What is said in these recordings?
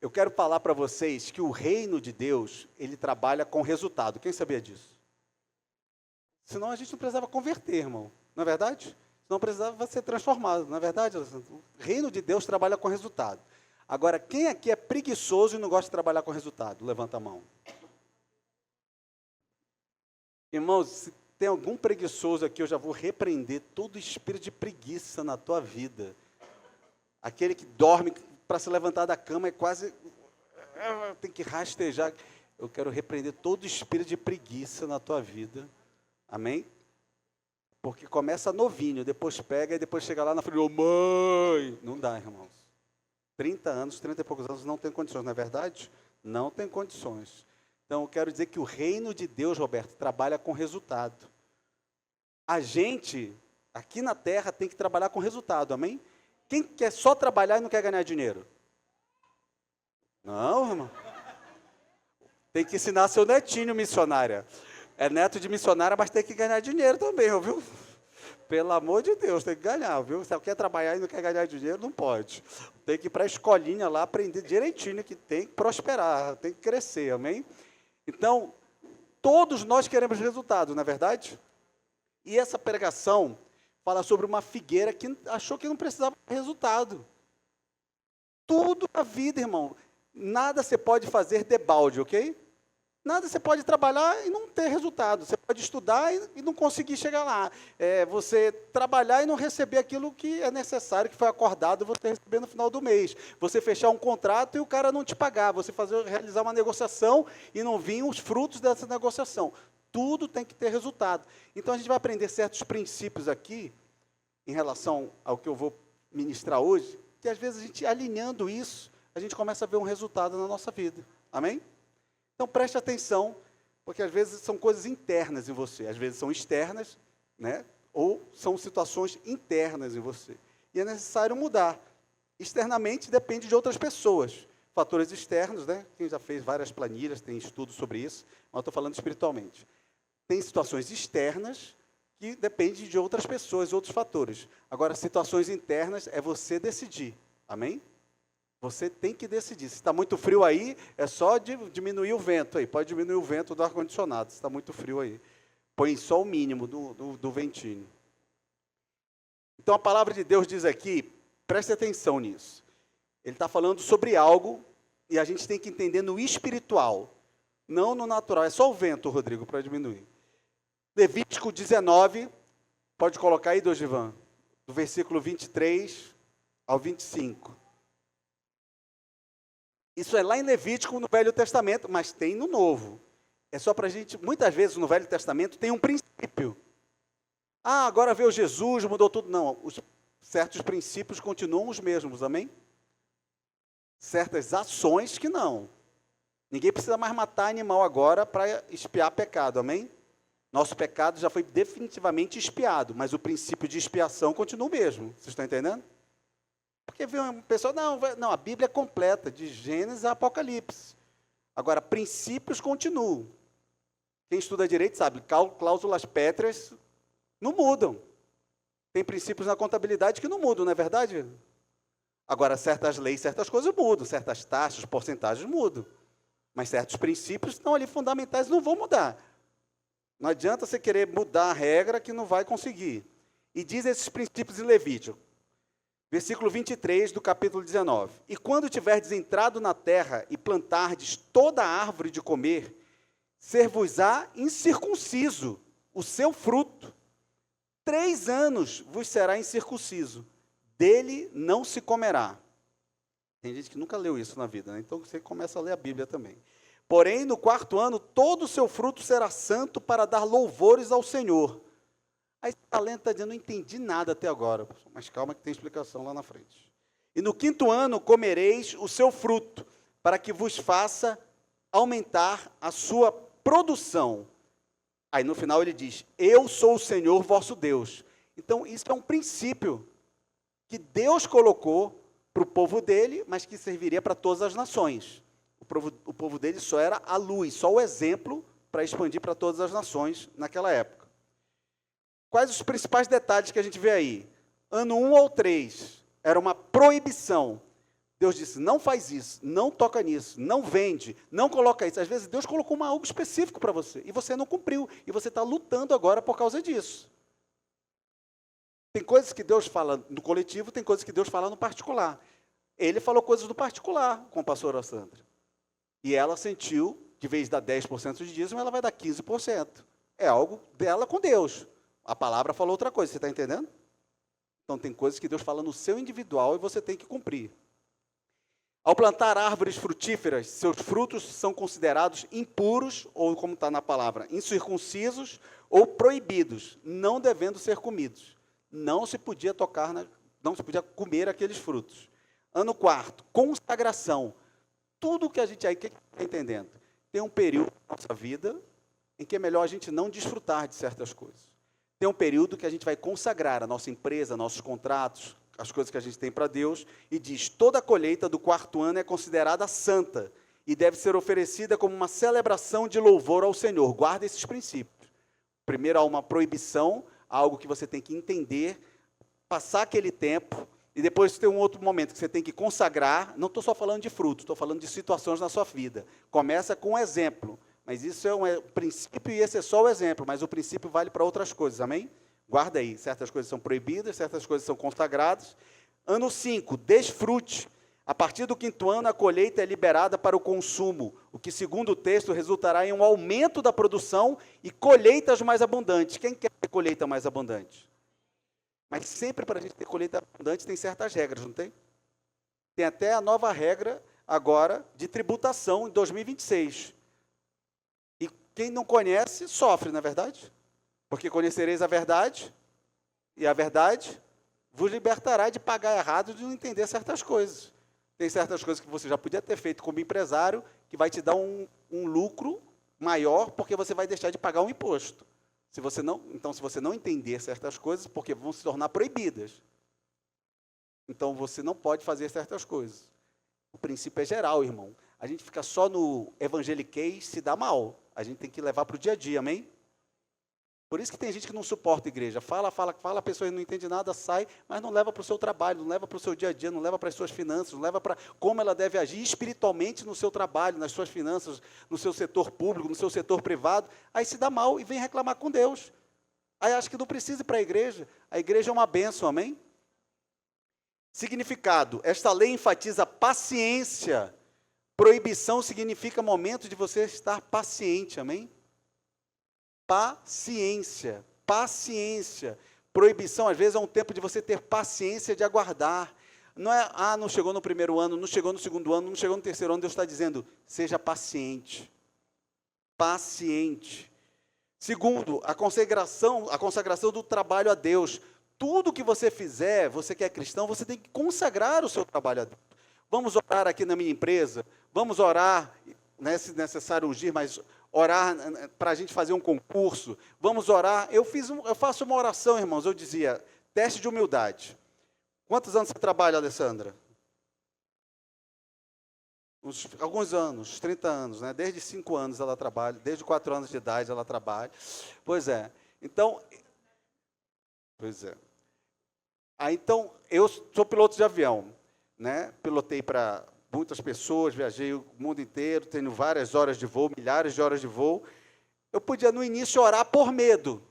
Eu quero falar para vocês que o reino de Deus, ele trabalha com resultado. Quem sabia disso? Senão a gente não precisava converter, irmão. Não é verdade? Não precisava ser transformado. Não é verdade, Alessandro? O reino de Deus trabalha com resultado. Agora, quem aqui é preguiçoso e não gosta de trabalhar com resultado? Levanta a mão. Irmãos, se tem algum preguiçoso aqui, eu já vou repreender todo espírito de preguiça na tua vida. Aquele que dorme para se levantar da cama é quase... tem que rastejar. Eu quero repreender todo espírito de preguiça na tua vida. Amém? Porque começa novinho, depois pega e depois chega lá na frente, ô mãe! Não dá, irmãos. 30 anos, 30 e poucos anos não tem condições, não é verdade? Não tem condições. Então, eu quero dizer que o reino de Deus, Roberto, trabalha com resultado. A gente, aqui na terra, tem que trabalhar com resultado, amém? Quem quer só trabalhar e não quer ganhar dinheiro? Não, irmão. Tem que ensinar seu netinho, missionária. É neto de missionária, mas tem que ganhar dinheiro também, viu? Pelo amor de Deus, tem que ganhar, viu? Se quer trabalhar e não quer ganhar dinheiro, não pode. Tem que ir para a escolinha lá, aprender direitinho, que tem que prosperar, tem que crescer, amém? Então, todos nós queremos resultado, não é verdade? E essa pregação fala sobre uma figueira que achou que não precisava de resultado. Tudo na vida, irmão. Nada você pode fazer debalde, ok? Nada você pode trabalhar e não ter resultado. Você pode estudar e não conseguir chegar lá. Você trabalhar e não receber aquilo que é necessário, que foi acordado, você receber no final do mês. Você fechar um contrato e o cara não te pagar. Você realizar uma negociação e não vir os frutos dessa negociação. Tudo tem que ter resultado. Então, a gente vai aprender certos princípios aqui, em relação ao que eu vou ministrar hoje, que às vezes a gente, alinhando isso, a gente começa a ver um resultado na nossa vida. Amém? Então, preste atenção, porque às vezes são coisas internas em você, às vezes são externas, né? Ou são situações internas em você. E é necessário mudar. Externamente depende de outras pessoas. Fatores externos, né? Quem já fez várias planilhas, tem estudos sobre isso, mas eu estou falando espiritualmente. Tem situações externas que dependem de outras pessoas, outros fatores. Agora, situações internas é você decidir. Amém? Você tem que decidir. Se está muito frio aí, é só diminuir o vento aí. Pode diminuir o vento do ar-condicionado, se está muito frio aí. Põe só o mínimo do ventinho. Então, a palavra de Deus diz aqui, preste atenção nisso. Ele está falando sobre algo, e a gente tem que entender no espiritual, não no natural. É só o vento, Rodrigo, para diminuir. Levítico 19, pode colocar aí, Dosivan, do versículo 23 ao 25. Isso é lá em Levítico, no Velho Testamento, mas tem no Novo. É só para a gente, muitas vezes no Velho Testamento tem um princípio. Ah, agora veio Jesus, mudou tudo. Não, certos princípios continuam os mesmos, amém? Certas ações que não. Ninguém precisa mais matar animal agora para expiar pecado, amém? Nosso pecado já foi definitivamente expiado, mas o princípio de expiação continua o mesmo. Vocês estão entendendo? Porque viu uma pessoa, não, a Bíblia é completa, de Gênesis a Apocalipse. Agora, princípios continuam. Quem estuda direito sabe, cláusulas pétreas não mudam. Tem princípios na contabilidade que não mudam, não é verdade? Agora, certas leis, certas coisas mudam, certas taxas, porcentagens mudam. Mas certos princípios estão ali fundamentais e não vão mudar. Não adianta você querer mudar a regra que não vai conseguir. E diz esses princípios em Levítico. Versículo 23 do capítulo 19. E quando tiverdes entrado na terra e plantardes toda a árvore de comer, ser-vos-á incircunciso o seu fruto. 3 anos vos será incircunciso, dele não se comerá. Tem gente que nunca leu isso na vida, né? Então você começa a ler a Bíblia também. Porém, no 4º ano, todo o seu fruto será santo para dar louvores ao Senhor. Aí o talento está dizendo, não entendi nada até agora, mas calma que tem explicação lá na frente. E no 5º ano comereis o seu fruto, para que vos faça aumentar a sua produção. Aí no final ele diz, eu sou o Senhor vosso Deus. Então isso é um princípio que Deus colocou para o povo dele, mas que serviria para todas as nações. O povo dele só era a luz, só o exemplo para expandir para todas as nações naquela época. Quais os principais detalhes que a gente vê aí? Ano 1 ou 3, era uma proibição. Deus disse, não faz isso, não toca nisso, não vende, não coloca isso. Às vezes Deus colocou algo específico para você, e você não cumpriu, e você está lutando agora por causa disso. Tem coisas que Deus fala no coletivo, tem coisas que Deus fala no particular. Ele falou coisas do particular com a pastora Sandra. E ela sentiu, de vez de dar 10% de dízimo, ela vai dar 15%. É algo dela com Deus. A palavra falou outra coisa, você está entendendo? Então tem coisas que Deus fala no seu individual e você tem que cumprir. Ao plantar árvores frutíferas, seus frutos são considerados impuros, ou como está na palavra, incircuncisos ou proibidos, não devendo ser comidos. Não se podia não se podia comer aqueles frutos. Ano 4, consagração. Tudo que a gente aí está entendendo. Tem um período na nossa vida em que é melhor a gente não desfrutar de certas coisas. Tem um período que a gente vai consagrar a nossa empresa, nossos contratos, as coisas que a gente tem para Deus, e diz, toda a colheita do 4º ano é considerada santa e deve ser oferecida como uma celebração de louvor ao Senhor. Guarda esses princípios. Primeiro, há uma proibição, algo que você tem que entender, passar aquele tempo, e depois tem um outro momento que você tem que consagrar. Não estou só falando de frutos, estou falando de situações na sua vida. Começa com um exemplo, mas isso é um princípio e esse é só o exemplo, mas o princípio vale para outras coisas, amém? Guarda aí, certas coisas são proibidas, certas coisas são consagradas. Ano 5, desfrute. A partir do 5º ano, a colheita é liberada para o consumo, o que, segundo o texto, resultará em um aumento da produção e colheitas mais abundantes. Quem quer ter colheita mais abundante? Mas sempre para a gente ter colheita abundante tem certas regras, não tem? Tem até a nova regra agora de tributação em 2026. E quem não conhece, sofre, não é verdade? Porque conhecereis a verdade, e a verdade vos libertará de pagar errado, de não entender certas coisas. Tem certas coisas que você já podia ter feito como empresário, que vai te dar um lucro maior, porque você vai deixar de pagar um imposto. Então, se você não entender certas coisas, porque vão se tornar proibidas. Então, você não pode fazer certas coisas. O princípio é geral, irmão. A gente fica só no evangeliquez, se dá mal. A gente tem que levar para o dia a dia, amém? Por isso que tem gente que não suporta a igreja. Fala, a pessoa não entende nada, sai, mas não leva para o seu trabalho, não leva para o seu dia a dia, não leva para as suas finanças, não leva para como ela deve agir espiritualmente no seu trabalho, nas suas finanças, no seu setor público, no seu setor privado. Aí se dá mal e vem reclamar com Deus. Aí acha que não precisa ir para a igreja. A igreja é uma bênção, amém? Significado. Esta lei enfatiza paciência. Proibição significa momento de você estar paciente, amém? Paciência, paciência. Proibição, às vezes, é um tempo de você ter paciência de aguardar. Não é, não chegou no 1º ano, não chegou no 2º ano, não chegou no 3º ano. Deus está dizendo, seja paciente. Paciente. Segundo, a consagração do trabalho a Deus. Tudo que você fizer, você que é cristão, você tem que consagrar o seu trabalho a Deus. Vamos orar aqui na minha empresa, vamos orar, não é se necessário ungir, mas orar para a gente fazer um concurso, vamos orar. Eu faço uma oração, irmãos, eu dizia, teste de humildade. Quantos anos você trabalha, Alessandra? Alguns anos, 30 anos, né? Desde 5 anos ela trabalha, desde 4 anos de idade ela trabalha. Pois é. Então, então, eu sou piloto de avião, né? Pilotei para muitas pessoas, viajei o mundo inteiro, tenho várias horas de voo, milhares de horas de voo. Eu podia, no início, orar por medo.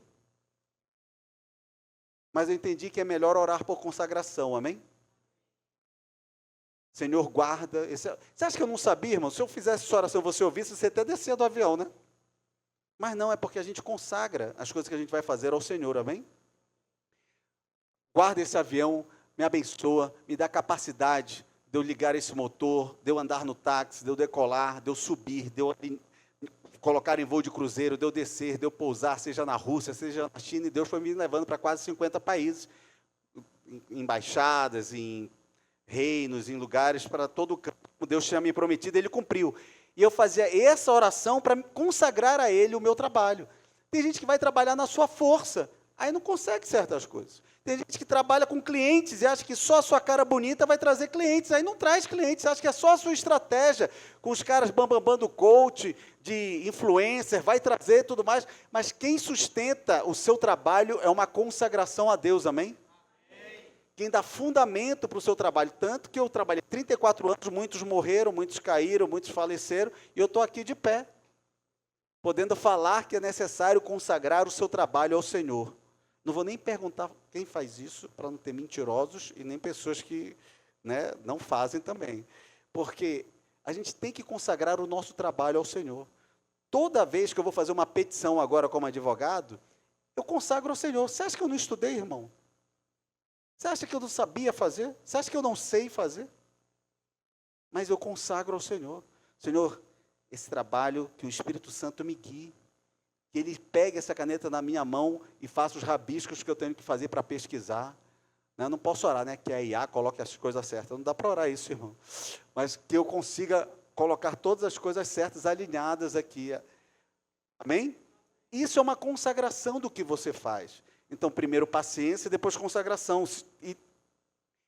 Mas eu entendi que é melhor orar por consagração, amém? Senhor, guarda. Você acha que eu não sabia, irmão? Se eu fizesse essa oração, você ouvisse, você até descia do avião, né? Mas não, é porque a gente consagra as coisas que a gente vai fazer ao Senhor, amém? Guarda esse avião, me abençoa, me dá capacidade de eu ligar esse motor, de eu andar no táxi, de eu decolar, de eu subir, de eu colocar em voo de cruzeiro, de eu descer, de eu pousar, seja na Rússia, seja na China, e Deus foi me levando para quase 50 países, em embaixadas, em reinos, em lugares, para todo o campo. Deus tinha me prometido, Ele cumpriu. E eu fazia essa oração para consagrar a Ele o meu trabalho. Tem gente que vai trabalhar na sua força, aí não consegue certas coisas. Tem gente que trabalha com clientes e acha que só a sua cara bonita vai trazer clientes. Aí não traz clientes, acha que é só a sua estratégia, com os caras bambambam do coach, de influencer, vai trazer tudo mais. Mas quem sustenta o seu trabalho é uma consagração a Deus, amém? quem dá fundamento para o seu trabalho. Tanto que eu trabalhei 34 anos, muitos morreram, muitos caíram, muitos faleceram, e eu estou aqui de pé, podendo falar que é necessário consagrar o seu trabalho ao Senhor. Não vou nem perguntar quem faz isso, para não ter mentirosos e nem pessoas que, né, não fazem também. Porque a gente tem que consagrar o nosso trabalho ao Senhor. Toda vez que eu vou fazer uma petição agora como advogado, eu consagro ao Senhor. Você acha que eu não estudei, irmão? Você acha que eu não sabia fazer? Você acha que eu não sei fazer? Mas eu consagro ao Senhor. Senhor, esse trabalho, que o Espírito Santo me guie, que Ele pegue essa caneta na minha mão e faça os rabiscos que eu tenho que fazer para pesquisar. Eu não posso orar, né? Que a IA coloque as coisas certas. Não dá para orar isso, irmão. Mas que eu consiga colocar todas as coisas certas, alinhadas aqui. Amém? Isso é uma consagração do que você faz. Então, primeiro paciência e depois consagração. E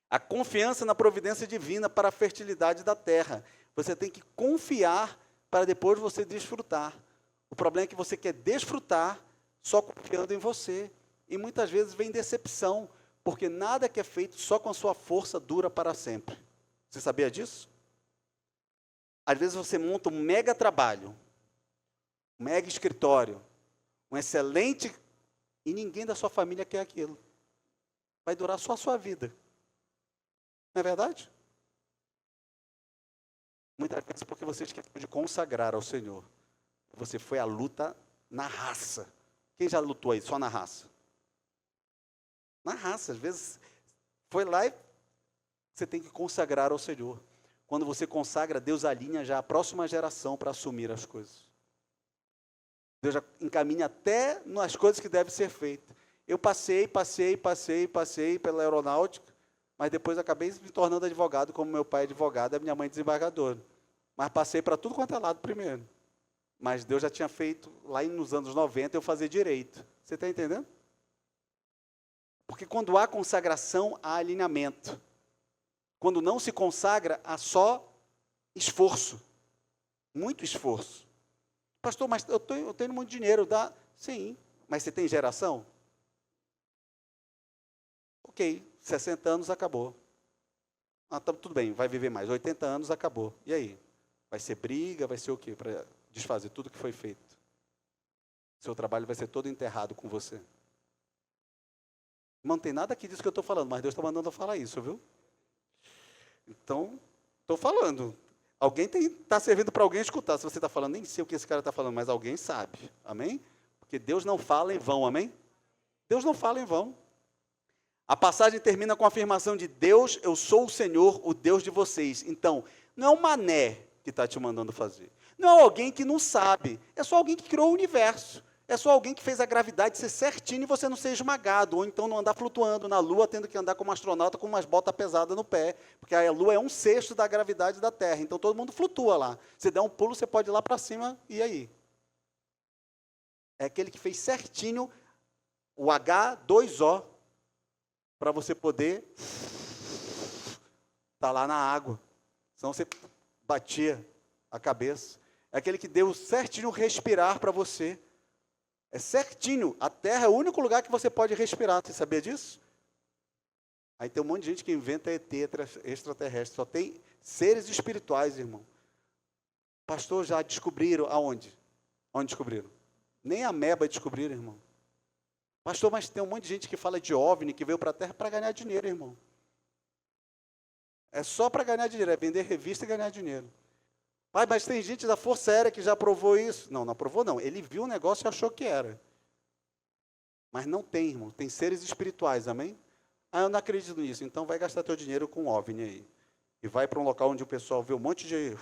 a confiança na providência divina para a fertilidade da terra. Você tem que confiar para depois você desfrutar. O problema é que você quer desfrutar só confiando em você. E muitas vezes vem decepção, porque nada que é feito só com a sua força dura para sempre. Você sabia disso? Às vezes você monta um mega trabalho, um mega escritório, um excelente, e ninguém da sua família quer aquilo. Vai durar só a sua vida. Não é verdade? Muitas vezes porque você esqueceu de consagrar ao Senhor. Você foi à luta na raça. Quem já lutou aí só na raça? Na raça, às vezes, foi lá e você tem que consagrar ao Senhor. Quando você consagra, Deus alinha já a próxima geração para assumir as coisas. Deus já encaminha até nas coisas que devem ser feitas. Eu passei pela aeronáutica, mas depois acabei me tornando advogado, como meu pai é advogado e a minha mãe desembargadora. Mas passei para tudo quanto é lado primeiro. Mas Deus já tinha feito, lá nos anos 90, eu fazer direito. Você está entendendo? Porque quando há consagração, há alinhamento. Quando não se consagra, há só esforço. Muito esforço. Pastor, mas eu tenho muito dinheiro, dá? Sim, mas você tem geração? Ok, 60 anos acabou. Tá, tudo bem, vai viver mais. 80 anos acabou. E aí? Vai ser briga, vai ser o quê? Para desfazer tudo que foi feito. Seu trabalho vai ser todo enterrado com você. Não tem nada aqui disso que eu estou falando, mas Deus está mandando eu falar isso, viu? Então, estou falando. Alguém está servindo para alguém escutar. Se você está falando, nem sei o que esse cara está falando, mas alguém sabe. Amém? Porque Deus não fala em vão, amém? Deus não fala em vão. A passagem termina com a afirmação de Deus, eu sou o Senhor, o Deus de vocês. Então, não é um mané que está te mandando fazer. Não é alguém que não sabe. É só alguém que criou o universo. É só alguém que fez a gravidade ser certinho e você não ser esmagado. Ou então não andar flutuando na Lua, tendo que andar como astronauta com umas botas pesadas no pé. Porque a Lua é 1/6 da gravidade da Terra. Então todo mundo flutua lá. Se der um pulo, você pode ir lá para cima, e aí? É aquele que fez certinho o H2O para você poder estar lá na água. Senão você batia a cabeça. É aquele que deu certinho respirar para você. É certinho. A Terra é o único lugar que você pode respirar. Você sabia disso? Aí tem um monte de gente que inventa ET extraterrestre. Só tem seres espirituais, irmão. Pastor, já descobriram aonde? Onde descobriram? Nem a ameba descobriram, irmão. Pastor, mas tem um monte de gente que fala de OVNI, que veio para a Terra para ganhar dinheiro, irmão. É só para ganhar dinheiro, é vender revista e ganhar dinheiro. Pai, mas tem gente da Força Aérea que já provou isso. Não, não aprovou não. Ele viu o negócio e achou que era. Mas não tem, irmão. Tem seres espirituais, amém? Ah, eu não acredito nisso. Então vai gastar teu dinheiro com OVNI aí. E vai para um local onde o pessoal vê um monte de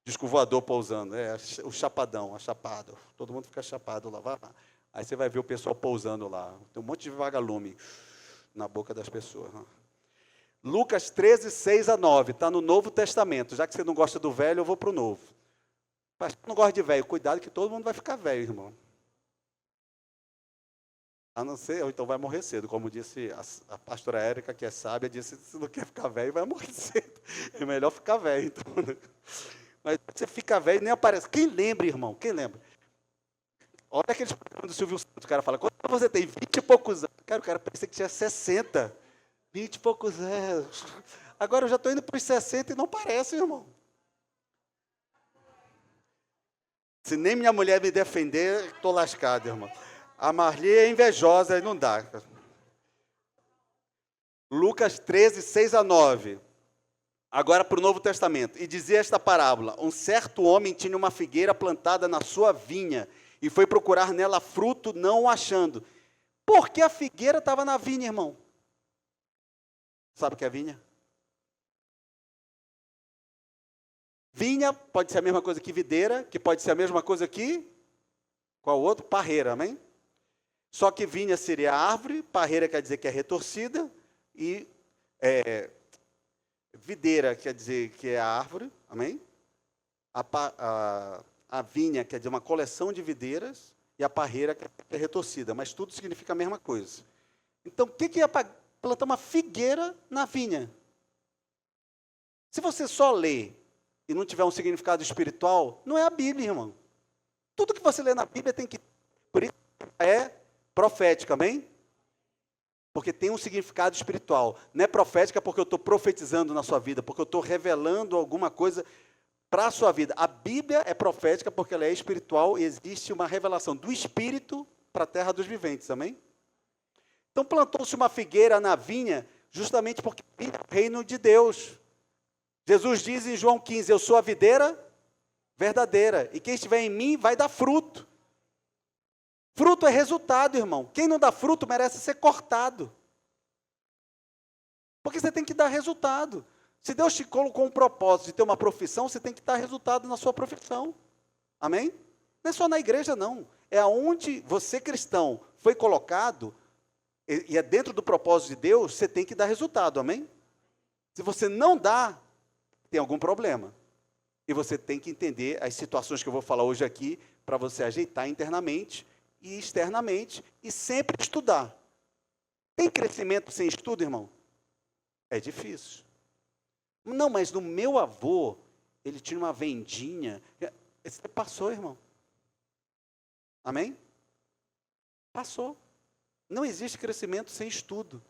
disco voador pousando. É, o chapadão, a chapado. Todo mundo fica chapado lá. Vai lá. Aí você vai ver o pessoal pousando lá. Tem um monte de vagalume na boca das pessoas. Lucas 13, 6-9, está no Novo Testamento. Já que você não gosta do velho, eu vou para o Novo. Pastor, não gosta de velho. Cuidado que todo mundo vai ficar velho, irmão. A não ser, ou então vai morrer cedo. Como disse a pastora Érica, que é sábia, disse, se não quer ficar velho, vai morrer cedo. É melhor ficar velho, então. Né? Mas você fica velho e nem aparece. Quem lembra, irmão? Quem lembra? Olha aqueles programas do Silvio Santos, o cara fala, quando você tem 20 e poucos anos? Cara, o cara pensa que tinha 60, 20 e poucos anos. Agora eu já estou indo para os 60 e não parece, irmão. Se nem minha mulher me defender, estou lascado, irmão. A Marli é invejosa, não dá. Lucas 13, 6-9. Agora para o Novo Testamento. E dizia esta parábola: um certo homem tinha uma figueira plantada na sua vinha e foi procurar nela fruto, não o achando. Por que a figueira estava na vinha, irmão? Sabe o que é vinha? Vinha pode ser a mesma coisa que videira, que pode ser a mesma coisa que qual outro? Parreira, amém? Só que vinha seria árvore, parreira quer dizer que é retorcida, e videira quer dizer que é a árvore, amém? A vinha quer dizer uma coleção de videiras, e a parreira quer dizer que é retorcida, mas tudo significa a mesma coisa. Então, o que é plantar uma figueira na vinha? Se você só lê e não tiver um significado espiritual, não é a Bíblia, irmão. Tudo que você lê na Bíblia tem que... Por isso é profética, amém? Porque tem um significado espiritual. Não é profética porque eu estou profetizando na sua vida, porque eu estou revelando alguma coisa para a sua vida. A Bíblia é profética porque ela é espiritual e existe uma revelação do Espírito para a terra dos viventes, amém? Então plantou-se uma figueira na vinha, justamente porque é o reino de Deus. Jesus diz em João 15, eu sou a videira verdadeira, e quem estiver em mim vai dar fruto. Fruto é resultado, irmão. Quem não dá fruto merece ser cortado. Porque você tem que dar resultado. Se Deus te colocou um propósito de ter uma profissão, você tem que dar resultado na sua profissão. Amém? Não é só na igreja, não. É aonde você, cristão, foi colocado, e é dentro do propósito de Deus, você tem que dar resultado. Amém? Se você não dá, tem algum problema. E você tem que entender as situações que eu vou falar hoje aqui, para você ajeitar internamente e externamente, e sempre estudar. Tem crescimento sem estudo, irmão? É difícil. Não, mas no meu avô, ele tinha uma vendinha. Você passou, irmão. Amém? Passou. Não existe crescimento sem estudo.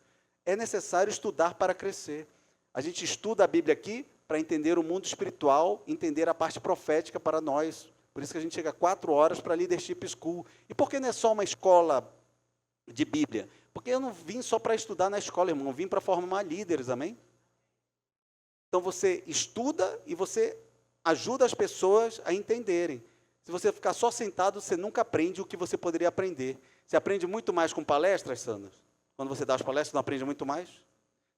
É necessário estudar para crescer. A gente estuda a Bíblia aqui para entender o mundo espiritual, entender a parte profética para nós. Por isso que a gente chega 4 horas para a Leadership School. E por que não é só uma escola de Bíblia? Porque eu não vim só para estudar na escola, irmão. Eu vim para formar líderes, amém? Então você estuda e você ajuda as pessoas a entenderem. Se você ficar só sentado, você nunca aprende o que você poderia aprender. Você aprende muito mais com palestras, Sandra? Quando você dá as palestras, não aprende muito mais?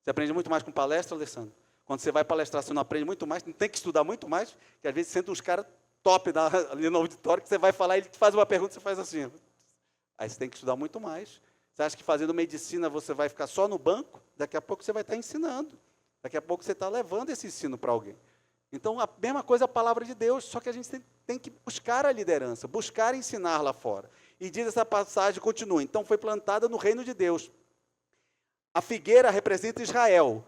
Você aprende muito mais com palestra, Alessandro? Quando você vai palestrar, você não aprende muito mais? Não tem que estudar muito mais? Porque às vezes senta uns caras top ali no auditório, que você vai falar, ele te faz uma pergunta, você faz assim. Aí você tem que estudar muito mais. Você acha que fazendo medicina você vai ficar só no banco? Daqui a pouco você vai estar ensinando. Daqui a pouco você está levando esse ensino para alguém. Então, a mesma coisa é a palavra de Deus, só que a gente tem que buscar a liderança, buscar ensinar lá fora. E diz essa passagem, continua, então foi plantada no reino de Deus. A figueira representa Israel,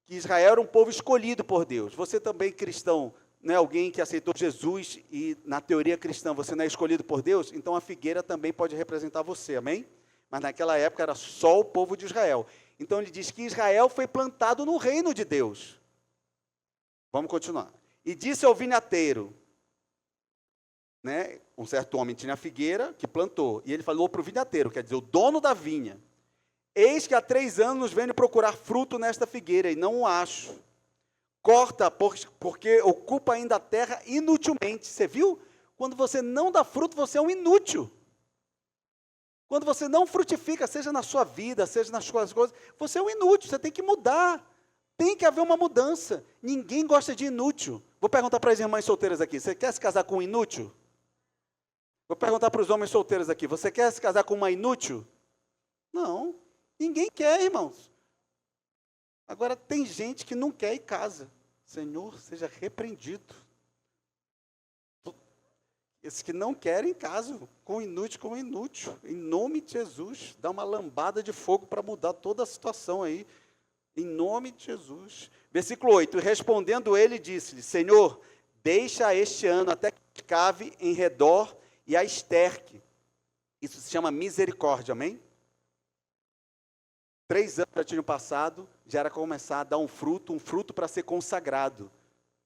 que Israel era um povo escolhido por Deus. Você também, cristão, não é alguém que aceitou Jesus e, na teoria cristã, você não é escolhido por Deus? Então, a figueira também pode representar você, amém? Mas naquela época era só o povo de Israel. Então, ele diz que Israel foi plantado no reino de Deus. Vamos continuar. E disse ao vinhateiro, né, um certo homem tinha a figueira que plantou, e ele falou para o vinhateiro, quer dizer, o dono da vinha, eis que há 3 anos venho procurar fruto nesta figueira, e não o acho. Corta, porque ocupa ainda a terra inutilmente. Você viu? Quando você não dá fruto, você é um inútil. Quando você não frutifica, seja na sua vida, seja nas suas coisas, você é um inútil, você tem que mudar. Tem que haver uma mudança. Ninguém gosta de inútil. Vou perguntar para as irmãs solteiras aqui, você quer se casar com um inútil? Vou perguntar para os homens solteiros aqui, você quer se casar com uma inútil? Não, ninguém quer, irmãos. Agora, tem gente que não quer ir casa. Senhor, seja repreendido. Esses que não querem casam com inútil, em nome de Jesus. Dá uma lambada de fogo para mudar toda a situação aí. Em nome de Jesus. Versículo 8. Respondendo ele, disse-lhe, Senhor, deixa este ano até que cave em redor e a esterque. Isso se chama misericórdia, amém? 3 anos já tinham passado, já era começar a dar um fruto para ser consagrado,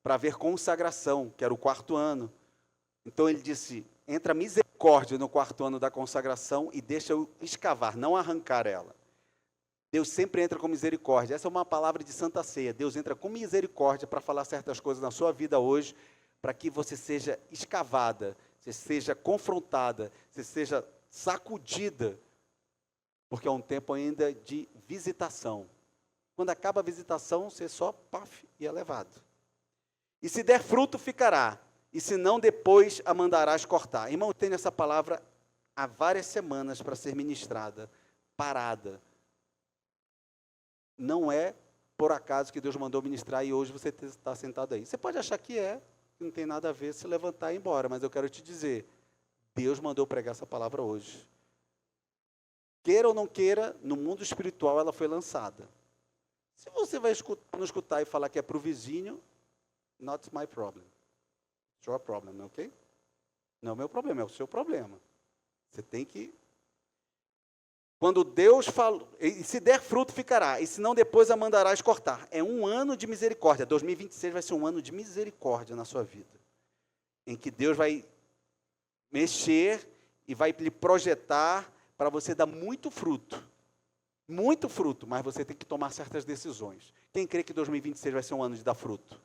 para haver consagração, que era o 4º ano. Então ele disse, entra misericórdia no 4º ano da consagração e deixa eu escavar, não arrancar ela. Deus sempre entra com misericórdia. Essa é uma palavra de Santa Ceia. Deus entra com misericórdia para falar certas coisas na sua vida hoje, para que você seja escavada, você seja confrontada, você seja sacudida, porque é um tempo ainda de visitação. Quando acaba a visitação, você só, paf, e é levado. E se der fruto, ficará, e se não, depois a mandarás cortar. Irmão, tem essa palavra há várias semanas para ser ministrada, parada. Não é por acaso que Deus mandou ministrar e hoje você está sentado aí. Você pode achar que não tem nada a ver, se levantar e ir embora, mas eu quero te dizer, Deus mandou pregar essa palavra hoje. Queira ou não queira, no mundo espiritual ela foi lançada. Se você vai não escutar e falar que é para o vizinho, not my problem. It's your problem, ok? Não é o meu problema, é o seu problema. Você tem que... Quando Deus falou, e se der fruto ficará, e se não depois a mandarás cortar. É um ano de misericórdia, 2026 vai ser um ano de misericórdia na sua vida. Em que Deus vai mexer e vai lhe projetar para você dar muito fruto, mas você tem que tomar certas decisões. Quem crê que 2026 vai ser um ano de dar fruto?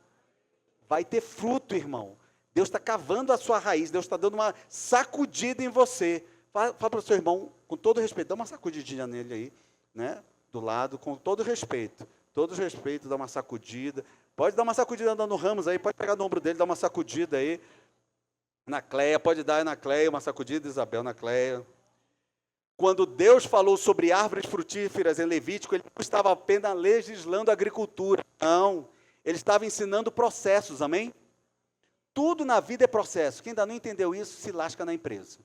Vai ter fruto, irmão. Deus está cavando a sua raiz, Deus está dando uma sacudida em você. Fala para o seu irmão, com todo respeito, dá uma sacudidinha nele aí, né? Do lado, com todo respeito, dá uma sacudida. Pode dar uma sacudida andando no Ramos aí, pode pegar no ombro dele, dar uma sacudida aí. Na Cleia, pode dar na Cleia, uma sacudida, Isabel, na Cleia. Quando Deus falou sobre árvores frutíferas em Levítico, ele não estava apenas legislando a agricultura, não. Ele estava ensinando processos, amém? Tudo na vida é processo. Quem ainda não entendeu isso, se lasca na empresa.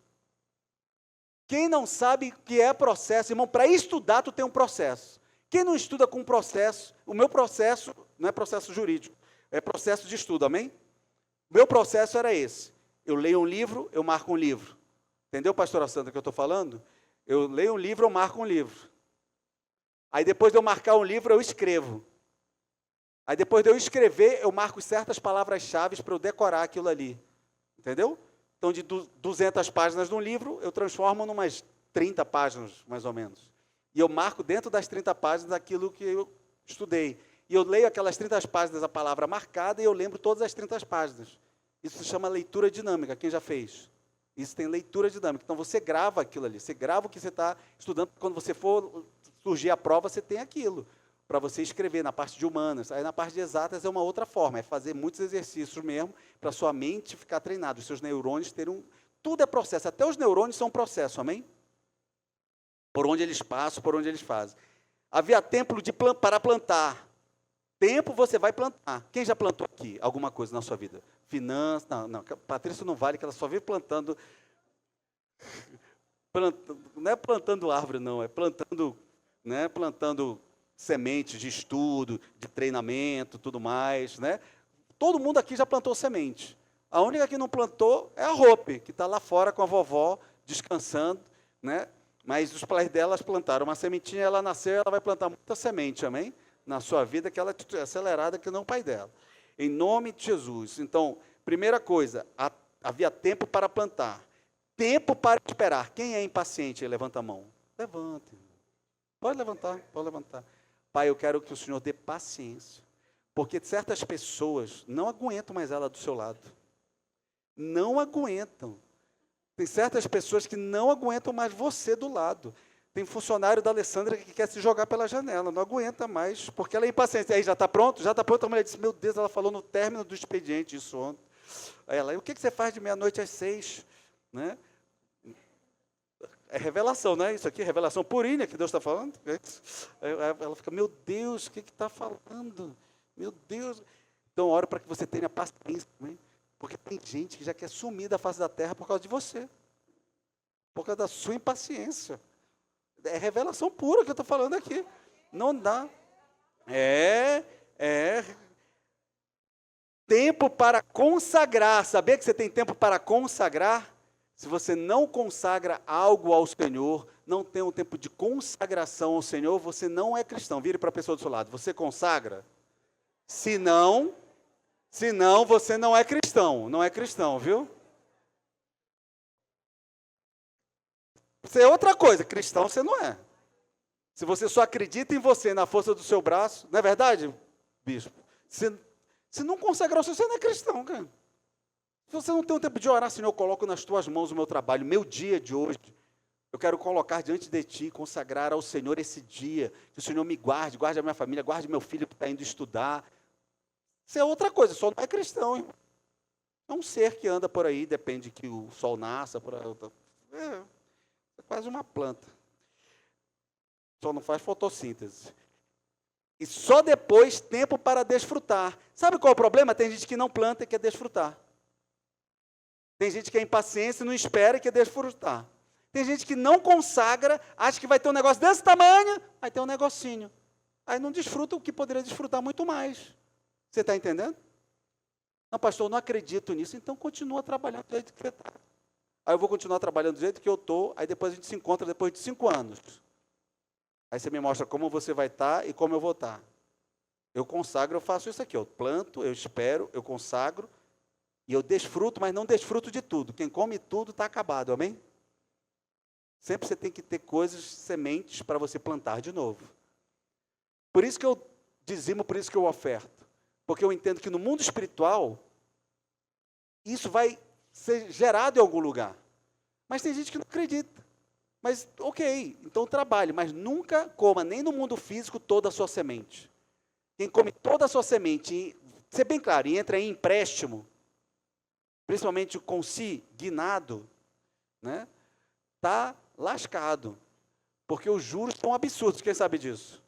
Quem não sabe o que é processo, irmão, para estudar tu tem um processo. Quem não estuda com processo, o meu processo não é processo jurídico, é processo de estudo, amém? O meu processo era esse. Eu leio um livro, eu marco um livro. Entendeu, pastora Sandra, que eu estou falando? Eu leio um livro, eu marco um livro. Aí depois de eu marcar um livro, eu escrevo. Aí depois de eu escrever, eu marco certas palavras-chave para eu decorar aquilo ali. Entendeu? Então, de 200 páginas de um livro, eu transformo em umas 30 páginas, mais ou menos. E eu marco dentro das 30 páginas aquilo que eu estudei. E eu leio aquelas 30 páginas, a palavra marcada, e eu lembro todas as 30 páginas. Isso se chama leitura dinâmica. Quem já fez? Isso tem leitura dinâmica. Então, você grava aquilo ali. Você grava o que você está estudando. Quando você for surgir a prova, você tem aquilo para você escrever na parte de humanas. Aí, na parte de exatas, é uma outra forma. É fazer muitos exercícios mesmo para a sua mente ficar treinada. Os seus neurônios terem um... Tudo é processo. Até os neurônios são processo, amém? Por onde eles passam, por onde eles fazem. Havia tempo para plantar. Tempo você vai plantar. Quem já plantou aqui alguma coisa na sua vida? Finanças, não. Patrícia não vale, que ela só vive plantando. Não é plantando árvore, não. É plantando, né? Plantando sementes de estudo, de treinamento, tudo mais, né? Todo mundo aqui já plantou semente. A única que não plantou é a Hope, que está lá fora com a vovó, descansando, né? Mas os pais delas plantaram uma sementinha, ela nasceu, ela vai plantar muita semente, amém? Na sua vida, que ela é acelerada, que não o pai dela. Em nome de Jesus. Então, primeira coisa, havia tempo para plantar. Tempo para esperar. Quem é impaciente? Levanta a mão. Levante. Pode levantar, pode levantar. Pai, eu quero que o Senhor dê paciência. Porque certas pessoas não aguentam mais ela do seu lado. Não aguentam. Tem certas pessoas que não aguentam mais você do lado. Tem funcionário da Alessandra que quer se jogar pela janela, não aguenta mais, porque ela é impaciente. Aí, já está pronto? Já está pronto? A mulher disse, meu Deus, ela falou no término do expediente isso ontem. Aí ela, e o que você faz de meia-noite às 6? Né? É revelação, não é isso aqui? Revelação purinha que Deus está falando. Ela fica, meu Deus, o que está falando? Meu Deus. Então, oro para que você tenha paciência também, porque tem gente que já quer sumir da face da terra por causa de você, por causa da sua impaciência. É revelação pura que eu estou falando aqui. Não dá. Tempo para consagrar. Sabia que você tem tempo para consagrar? Se você não consagra algo ao Senhor, não tem um tempo de consagração ao Senhor, você não é cristão. Vire para a pessoa do seu lado. Você consagra? Se não, você não é cristão. Não é cristão, viu? Você é outra coisa. Cristão você não é. Se você só acredita em você, na força do seu braço, não é verdade, bispo? Se não consagrar o Senhor, você não é cristão, cara. Se você não tem um tempo de orar, Senhor, eu coloco nas tuas mãos o meu trabalho, meu dia de hoje. Eu quero colocar diante de ti, consagrar ao Senhor esse dia. Que o Senhor me guarde, guarde a minha família, guarde meu filho que está indo estudar. Isso é outra coisa, só não é cristão, hein? É um ser que anda por aí, depende que o sol nasça. É quase uma planta. Só não faz fotossíntese. E só depois tempo para desfrutar. Sabe qual é o problema? Tem gente que não planta e quer desfrutar. Tem gente que é impaciente, não espera e quer desfrutar. Tem gente que não consagra, acha que vai ter um negócio desse tamanho, aí tem um negocinho. Aí não desfruta o que poderia desfrutar muito mais. Você está entendendo? Não, pastor, eu não acredito nisso, então continua trabalhando do jeito que você está. Aí eu vou continuar trabalhando do jeito que eu estou, aí depois a gente se encontra depois de 5 anos. Aí você me mostra como você vai estar e como eu vou estar. Eu consagro, eu faço isso aqui, eu planto, eu espero, eu consagro, e eu desfruto, mas não desfruto de tudo. Quem come tudo está acabado, amém? Sempre você tem que ter coisas, sementes, para você plantar de novo. Por isso que eu dizimo, por isso que eu oferto. Porque eu entendo que no mundo espiritual, isso vai ser gerado em algum lugar. Mas tem gente que não acredita. Mas, ok, então trabalhe, mas nunca coma, nem no mundo físico, toda a sua semente. Quem come toda a sua semente, ser bem claro, e entra em empréstimo, principalmente o consignado, né, está lascado. Porque os juros são absurdos, quem sabe disso?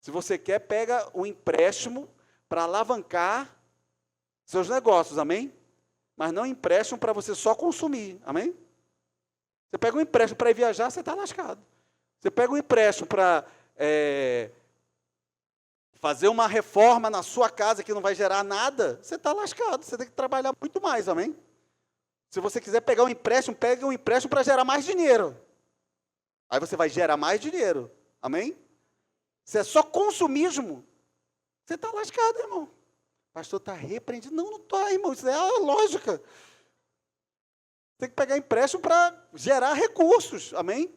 Se você quer, pega um empréstimo para alavancar seus negócios, amém? Mas não empréstimo para você só consumir, amém? Você pega um empréstimo para ir viajar, você está lascado. Você pega um empréstimo para fazer uma reforma na sua casa que não vai gerar nada, você está lascado. Você tem que trabalhar muito mais, amém? Se você quiser pegar um empréstimo, pega um empréstimo para gerar mais dinheiro. Aí você vai gerar mais dinheiro, amém? Se é só consumismo, você está lascado, irmão. O pastor está repreendido. Não está, irmão, isso é a lógica. Tem que pegar empréstimo para gerar recursos, amém?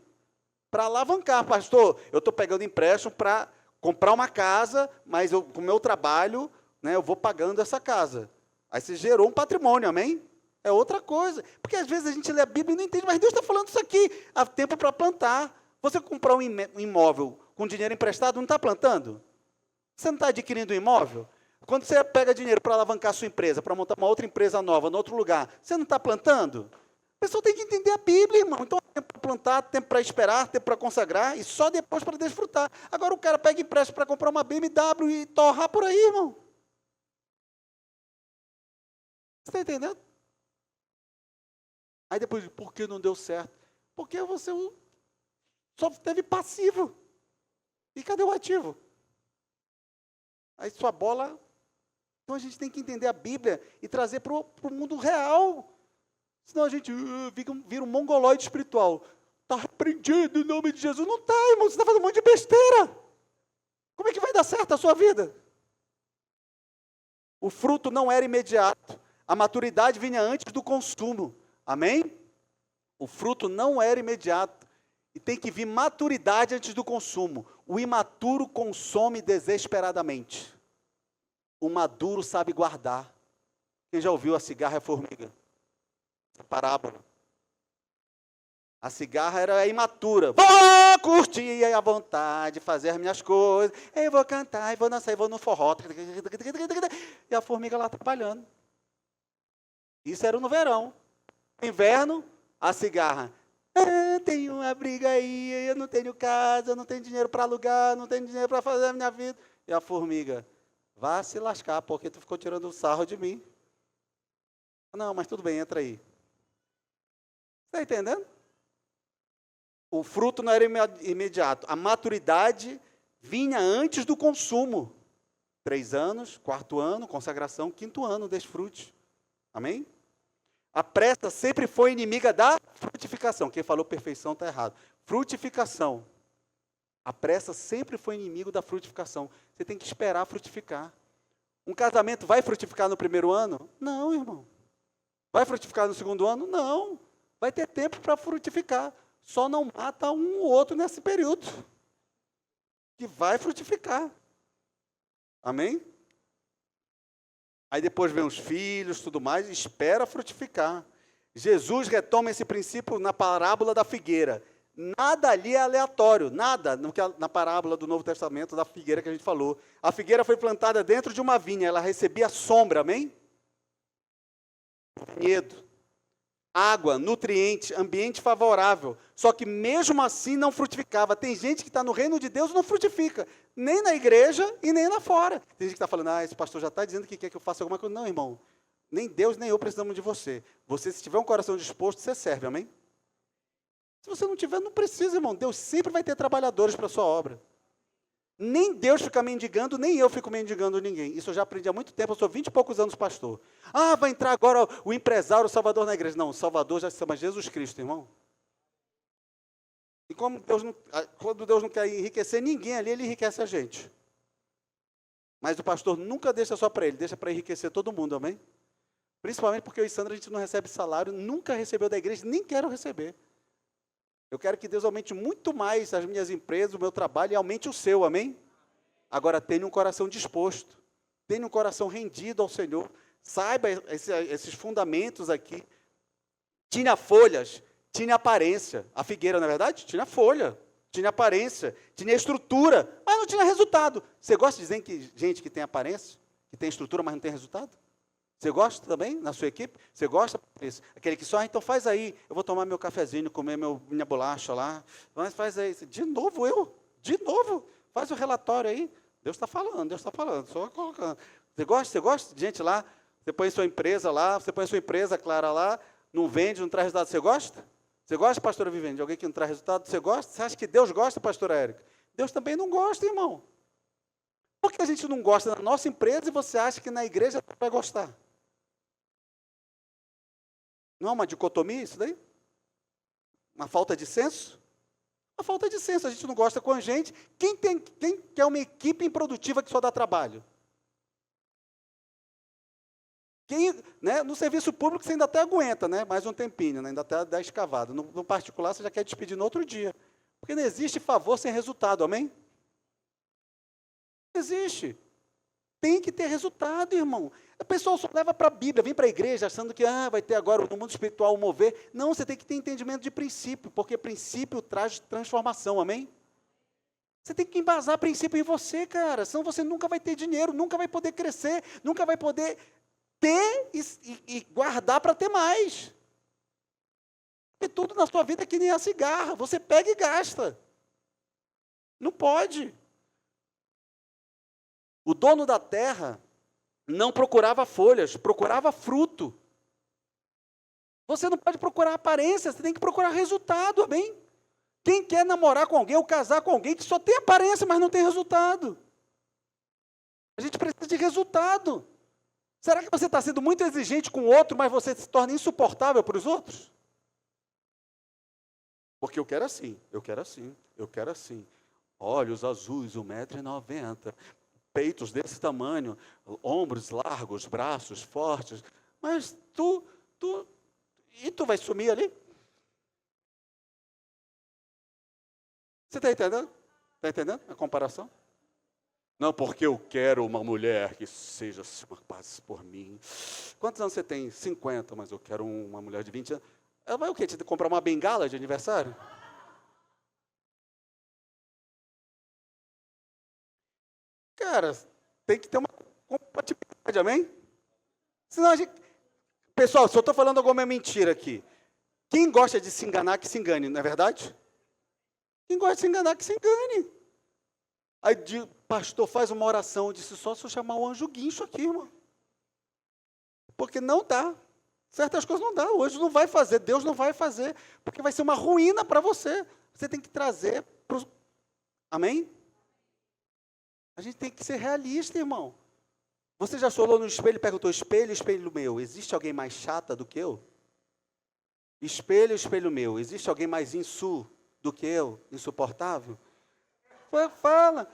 Para alavancar, pastor, eu estou pegando empréstimo para comprar uma casa, mas com o meu trabalho, né, eu vou pagando essa casa. Aí você gerou um patrimônio, amém? É outra coisa. Porque às vezes a gente lê a Bíblia e não entende, mas Deus está falando isso aqui, há tempo para plantar. Você comprar um imóvel com dinheiro emprestado, não está plantando? Você não está adquirindo um imóvel? Quando você pega dinheiro para alavancar a sua empresa, para montar uma outra empresa nova, em outro lugar, você não está plantando? O pessoal tem que entender a Bíblia, irmão. Então, tempo para plantar, tempo para esperar, tempo para consagrar, e só depois para desfrutar. Agora o cara pega empréstimo para comprar uma BMW e torrar por aí, irmão. Você está entendendo? Aí depois, por que não deu certo? Porque você só teve passivo. E cadê o ativo? Aí sua bola... Então a gente tem que entender a Bíblia e trazer para o mundo real. Senão a gente vira um mongoloide espiritual. Está repreendido em nome de Jesus. Não está, irmão. Você está fazendo um monte de besteira. Como é que vai dar certo a sua vida? O fruto não era imediato. A maturidade vinha antes do consumo. Amém? O fruto não era imediato. E tem que vir maturidade antes do consumo. O imaturo consome desesperadamente. O maduro sabe guardar. Quem já ouviu a cigarra e a formiga? Parábola. A cigarra era imatura. Vou curtir à vontade, fazer as minhas coisas. Eu vou cantar, eu vou dançar, eu vou no forró. E a formiga lá trabalhando. Isso era no verão. No inverno, a cigarra. Tem uma briga aí, eu não tenho casa, eu não tenho dinheiro para alugar, não tenho dinheiro para fazer a minha vida. E a formiga, vá se lascar, porque tu ficou tirando sarro de mim. Não, mas tudo bem, entra aí. Está entendendo? O fruto não era imediato. A maturidade vinha antes do consumo. 3 anos, 4º ano, consagração, 5º ano, desfrute. Amém? A pressa sempre foi inimiga da frutificação. Quem falou perfeição está errado. Frutificação. A pressa sempre foi inimigo da frutificação. Você tem que esperar frutificar. Um casamento vai frutificar no primeiro ano? Não, irmão. Vai frutificar no segundo ano? Não. Vai ter tempo para frutificar. Só não mata um ou outro nesse período. Que vai frutificar. Amém? Aí depois vem os filhos, tudo mais, e espera frutificar. Jesus retoma esse princípio na parábola da figueira. Nada ali é aleatório, nada na parábola do Novo Testamento da figueira que a gente falou. A figueira foi plantada dentro de uma vinha, ela recebia sombra, amém? Vinhedo, água, nutriente, ambiente favorável. Só que mesmo assim não frutificava. Tem gente que está no reino de Deus e não frutifica, nem na igreja e nem lá fora. Tem gente que está falando, esse pastor já está dizendo que quer que eu faça alguma coisa. Não, irmão, nem Deus nem eu precisamos de você. Você, se tiver um coração disposto, você serve, amém? Se você não tiver, não precisa, irmão. Deus sempre vai ter trabalhadores para a sua obra. Nem Deus fica mendigando, nem eu fico mendigando ninguém. Isso eu já aprendi há muito tempo, eu sou 20 e poucos anos pastor. Vai entrar agora o empresário, o Salvador na igreja. Não, o Salvador já se chama Jesus Cristo, irmão. E quando Deus não quer enriquecer ninguém ali, Ele enriquece a gente. Mas o pastor nunca deixa só para ele, deixa para enriquecer todo mundo, amém? Principalmente porque eu e Sandra, a gente não recebe salário, nunca recebeu da igreja, nem quero receber. Eu quero que Deus aumente muito mais as minhas empresas, o meu trabalho, e aumente o seu, amém? Agora, tenha um coração disposto, tenha um coração rendido ao Senhor, saiba esses fundamentos aqui. Tinha folhas, tinha aparência. A figueira, na verdade, tinha folha, tinha aparência, tinha estrutura, mas não tinha resultado. Você gosta de dizer que gente que tem aparência, que tem estrutura, mas não tem resultado? Você gosta também, na sua equipe? Você gosta? Aquele que só, então faz aí, eu vou tomar meu cafezinho, comer minha bolacha lá, mas faz aí. De novo, faz o relatório aí. Deus está falando, só colocando. Você gosta de gente lá, você põe sua empresa lá, você põe sua empresa, Clara, lá, não vende, não traz resultado, você gosta? Você gosta, pastora Vivende, de alguém que não traz resultado? Você gosta? Você acha que Deus gosta, pastora Érica? Deus também não gosta, irmão. Por que a gente não gosta na nossa empresa e você acha que na igreja vai gostar? Não é uma dicotomia isso daí? Uma falta de senso? Uma falta de senso, a gente não gosta com a gente. Quem quer uma equipe improdutiva que só dá trabalho? No serviço público você ainda até aguenta, né? Mais um tempinho, né? Ainda até dá escavado. No particular você já quer despedir no outro dia. Porque não existe favor sem resultado, amém? Não existe. Tem que ter resultado, irmão. O pessoal só leva para a Bíblia, vem para a igreja achando que vai ter agora no mundo espiritual um mover. Não, você tem que ter entendimento de princípio, porque princípio traz transformação, amém? Você tem que embasar princípio em você, cara, senão você nunca vai ter dinheiro, nunca vai poder crescer, nunca vai poder ter e guardar para ter mais. Porque tudo na sua vida é que nem a cigarra, você pega e gasta. Não pode. O dono da terra não procurava folhas, procurava fruto. Você não pode procurar aparência, você tem que procurar resultado, amém? Quem quer namorar com alguém ou casar com alguém que só tem aparência, mas não tem resultado? A gente precisa de resultado. Será que você está sendo muito exigente com o outro, mas você se torna insuportável para os outros? Porque eu quero assim, eu quero assim, eu quero assim. Olhos azuis, 1,90 m. Peitos desse tamanho, ombros largos, braços fortes, mas tu vai sumir ali? Você está entendendo? Está entendendo a comparação? Não, porque eu quero uma mulher que seja passe por mim. Quantos anos você tem? 50, mas eu quero uma mulher de 20 anos. Ela vai o quê? Te comprar uma bengala de aniversário? Cara, tem que ter uma compatibilidade, amém? Senão a gente... Pessoal, se eu estou falando alguma mentira aqui, quem gosta de se enganar, que se engane, não é verdade? Quem gosta de se enganar, que se engane. Aí, pastor, faz uma oração, eu disse, só se eu chamar o anjo guincho aqui, irmão. Porque não dá. Certas coisas não dá, o anjo não vai fazer, Deus não vai fazer, porque vai ser uma ruína para você. Você tem que trazer para o... Amém? A gente tem que ser realista, irmão. Você já olhou no espelho e perguntou, espelho, espelho meu, existe alguém mais chata do que eu? Espelho, espelho meu, existe alguém mais do que eu, insuportável? Fala.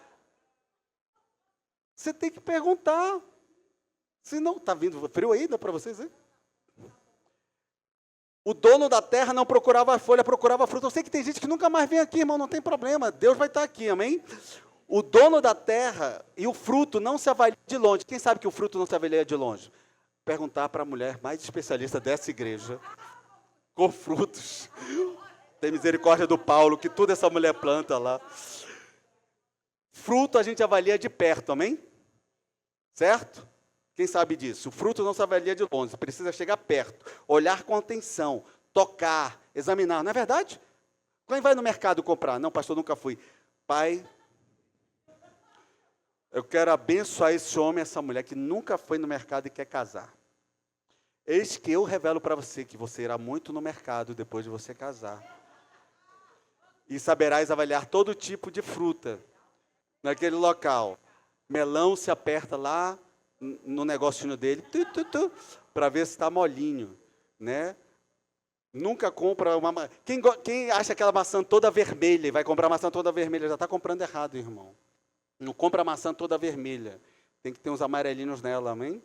Você tem que perguntar. Se não, está vindo frio ainda para vocês, hein? O dono da terra não procurava folha, procurava fruta. Eu sei que tem gente que nunca mais vem aqui, irmão, não tem problema. Deus vai estar aqui, amém? O dono da terra e o fruto não se avalia de longe. Quem sabe que o fruto não se avalia de longe? Perguntar para a mulher mais especialista dessa igreja, com frutos. Tem misericórdia do Paulo, que tudo essa mulher planta lá. Fruto a gente avalia de perto, amém? Certo? Quem sabe disso? O fruto não se avalia de longe, precisa chegar perto, olhar com atenção, tocar, examinar. Não é verdade? Quem vai no mercado comprar? Não, pastor, nunca fui. Pai, eu quero abençoar esse homem, essa mulher que nunca foi no mercado e quer casar. Eis que eu revelo para você que você irá muito no mercado depois de você casar. E saberás avaliar todo tipo de fruta naquele local. Melão se aperta lá no negocinho dele, para ver se está molinho, né? Nunca compra uma... Quem acha aquela maçã toda vermelha e vai comprar maçã toda vermelha, já está comprando errado, irmão. Não compra maçã toda vermelha. Tem que ter uns amarelinhos nela, amém?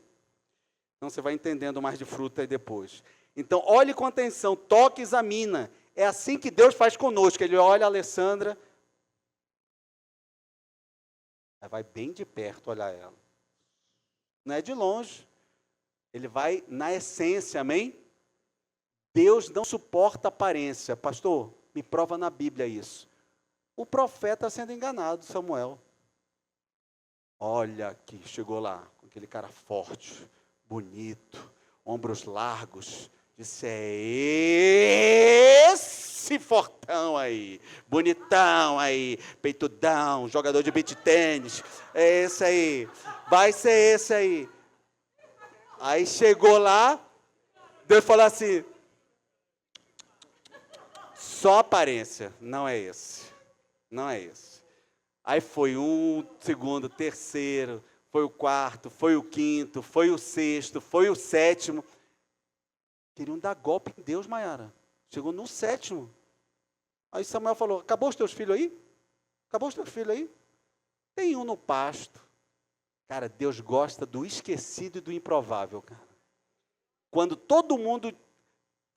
Então você vai entendendo mais de fruta aí depois. Então, olhe com atenção, toque e examina. É assim que Deus faz conosco. Ele olha a Alessandra, vai bem de perto olhar ela. Não é de longe. Ele vai na essência, amém? Deus não suporta aparência. Pastor, me prova na Bíblia isso. O profeta sendo enganado, Samuel. Olha que chegou lá, com aquele cara forte, bonito, ombros largos. Disse, é esse fortão aí, bonitão aí, peitudão, jogador de beach tênis, é esse aí, vai ser esse aí. Aí chegou lá, Deus falou assim, só aparência, não é esse, não é esse. Aí foi um, segundo, terceiro, foi o quarto, foi o quinto, foi o sexto, foi o sétimo. Queriam dar golpe em Deus, Maiara. Chegou no sétimo. Aí Samuel falou, acabou os teus filhos aí? Acabou os teus filhos aí? Tem um no pasto. Cara, Deus gosta do esquecido e do improvável, cara. Quando todo mundo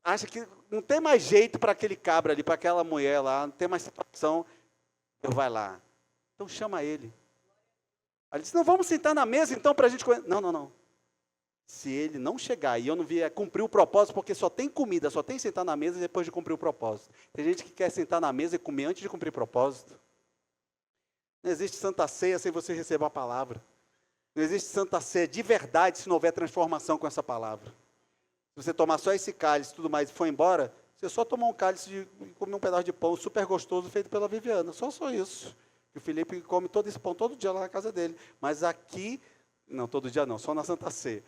acha que não tem mais jeito para aquele cabra ali, para aquela mulher lá, não tem mais situação, Deus vai lá. Então chama ele. Aí ele disse, não, vamos sentar na mesa então para a gente comer. Não. Se ele não chegar e eu não vier cumprir o propósito, porque só tem comida, só tem sentar na mesa depois de cumprir o propósito. Tem gente que quer sentar na mesa e comer antes de cumprir o propósito. Não existe santa ceia sem você receber a palavra. Não existe santa ceia de verdade se não houver transformação com essa palavra. Se você tomar só esse cálice e tudo mais e for embora, você só tomou um cálice e comer um pedaço de pão super gostoso feito pela Viviana. Só isso. E o Felipe come todo esse pão todo dia lá na casa dele. Mas aqui, não, todo dia não, só na Santa Ceia.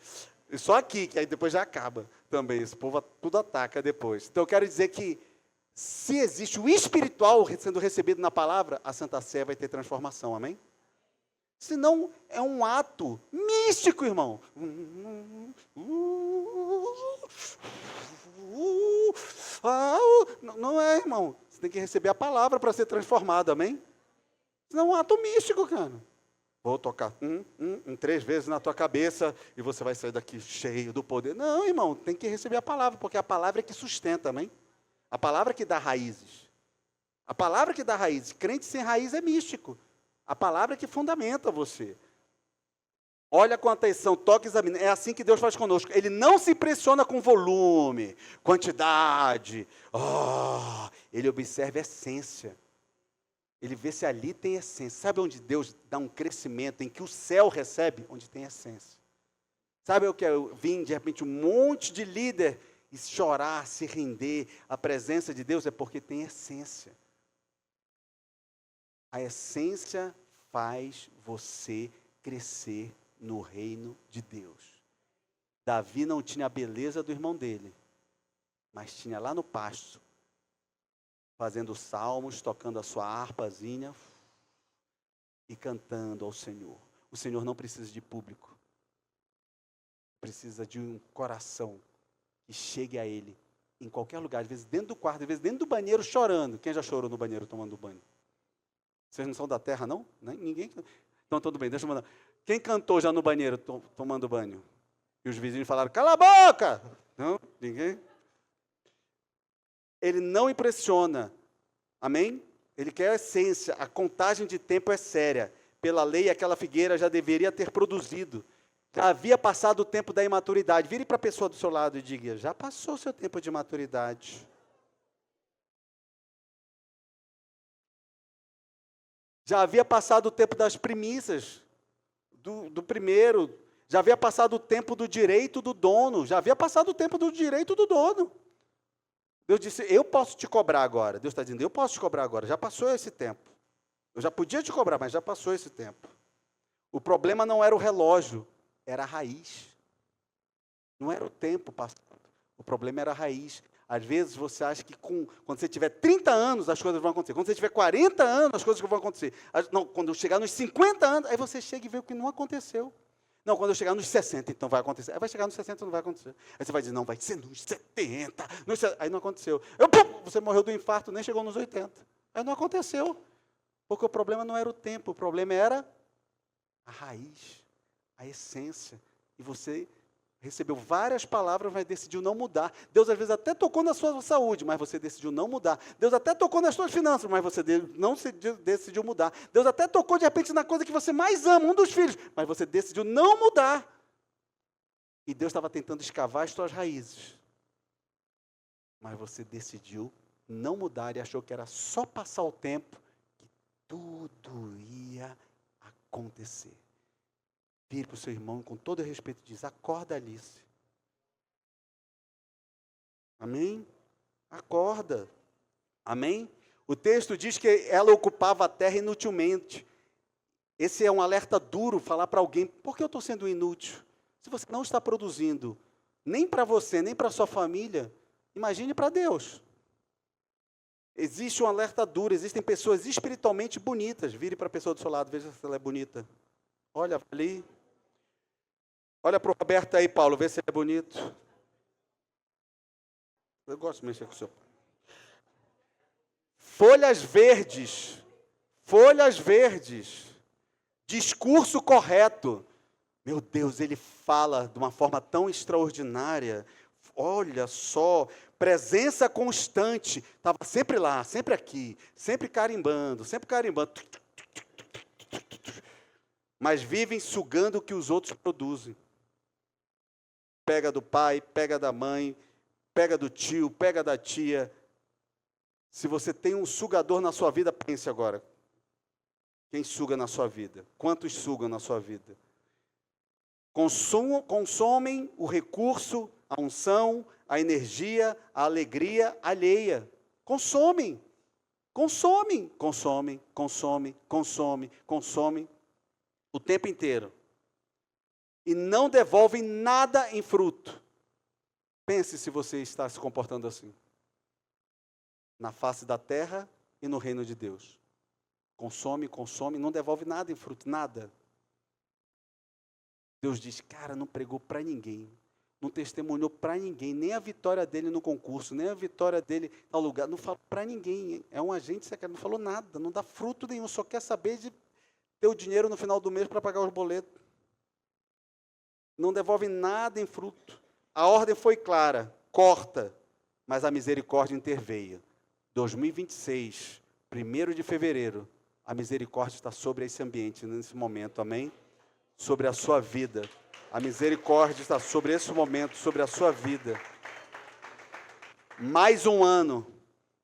E só aqui, que aí depois já acaba também. Esse povo tudo ataca depois. Então eu quero dizer que se existe o espiritual sendo recebido na palavra, a Santa Ceia vai ter transformação, amém? Senão é um ato místico, irmão. Não é, irmão. Você tem que receber a palavra para ser transformado, amém? Senão é um ato místico, cara. Vou tocar 3 vezes na tua cabeça e você vai sair daqui cheio do poder. Não, irmão, tem que receber a palavra, porque a palavra é que sustenta, amém? A palavra que dá raízes. A palavra que dá raízes. Crente sem raiz é místico. A palavra que fundamenta você. Olha com atenção, toca e examina. É assim que Deus faz conosco. Ele não se impressiona com volume, quantidade. Ele observa a essência. Ele vê se ali tem essência. Sabe onde Deus dá um crescimento, em que o céu recebe? Onde tem essência. Sabe o que eu vim, de repente, um monte de líder e chorar, se render à presença de Deus? É porque tem essência. A essência faz você crescer no reino de Deus. Davi não tinha a beleza do irmão dele, mas tinha lá no pasto, fazendo salmos, tocando a sua harpazinha e cantando ao Senhor. O Senhor não precisa de público. Precisa de um coração que chegue a Ele em qualquer lugar, às vezes dentro do quarto, às vezes dentro do banheiro chorando. Quem já chorou no banheiro tomando banho? Vocês não são da terra, não? Ninguém? Então, tudo bem, deixa eu mandar. Quem cantou já no banheiro tomando banho? E os vizinhos falaram, cala a boca! Não? Ninguém? Ele não impressiona. Amém? Ele quer a essência. A contagem de tempo é séria. Pela lei, aquela figueira já deveria ter produzido. Já havia passado o tempo da imaturidade. Vire para a pessoa do seu lado e diga, já passou o seu tempo de maturidade. Já havia passado o tempo das primícias, do primeiro. Já havia passado o tempo do direito do dono. Já havia passado o tempo do direito do dono. Deus disse, eu posso te cobrar agora. Deus está dizendo, eu posso te cobrar agora. Já passou esse tempo. Eu já podia te cobrar, mas já passou esse tempo. O problema não era o relógio, era a raiz. Não era o tempo passado. O problema era a raiz. Às vezes você acha que quando você tiver 30 anos as coisas vão acontecer. Quando você tiver 40 anos as coisas vão acontecer. Não, quando eu chegar nos 50 anos, aí você chega e vê o que não aconteceu. Não, quando eu chegar nos 60, então vai acontecer. Aí vai chegar nos 60 e não vai acontecer. Aí você vai dizer, não, vai ser nos 70. Aí não aconteceu. Você morreu do infarto, nem chegou nos 80. Aí não aconteceu. Porque o problema não era o tempo, o problema era a raiz, a essência. E você recebeu várias palavras, mas decidiu não mudar. Deus, às vezes, até tocou na sua saúde, mas você decidiu não mudar. Deus até tocou nas suas finanças, mas você não decidiu mudar. Deus até tocou, de repente, na coisa que você mais ama, um dos filhos, mas você decidiu não mudar. E Deus estava tentando escavar as suas raízes. Mas você decidiu não mudar e achou que era só passar o tempo que tudo ia acontecer. Vire para o seu irmão com todo respeito e diz, acorda, Alice. Amém? Acorda. Amém? O texto diz que ela ocupava a terra inutilmente. Esse é um alerta duro, falar para alguém, por que eu estou sendo inútil? Se você não está produzindo, nem para você, nem para a sua família, imagine para Deus. Existe um alerta duro, existem pessoas espiritualmente bonitas. Vire para a pessoa do seu lado, veja se ela é bonita. Olha ali. Olha para o Roberto aí, Paulo, vê se ele é bonito. Eu gosto de mexer com o seu pai. Folhas verdes. Folhas verdes. Discurso correto. Meu Deus, ele fala de uma forma tão extraordinária. Olha só, presença constante. Estava sempre lá, sempre aqui, sempre carimbando. Mas vivem sugando o que os outros produzem. Pega do pai, pega da mãe, pega do tio, pega da tia. Se você tem um sugador na sua vida, pense agora. Quem suga na sua vida? Quantos sugam na sua vida? Consomem o recurso, a unção, a energia, a alegria alheia. Consomem. O tempo inteiro. E não devolvem nada em fruto. Pense se você está se comportando assim. Na face da terra e no reino de Deus. Consome, não devolve nada em fruto, nada. Deus diz, cara, não pregou para ninguém. Não testemunhou para ninguém. Nem a vitória dele no concurso, nem a vitória dele em tal lugar. Não falou para ninguém. É um agente secreto, não falou nada. Não dá fruto nenhum, só quer saber de ter o dinheiro no final do mês para pagar os boletos. Não devolve nada em fruto. A ordem foi clara, corta, mas a misericórdia interveio. 2026, 1º de fevereiro, a misericórdia está sobre esse ambiente, nesse momento, amém? Sobre a sua vida. A misericórdia está sobre esse momento, sobre a sua vida. Mais um ano,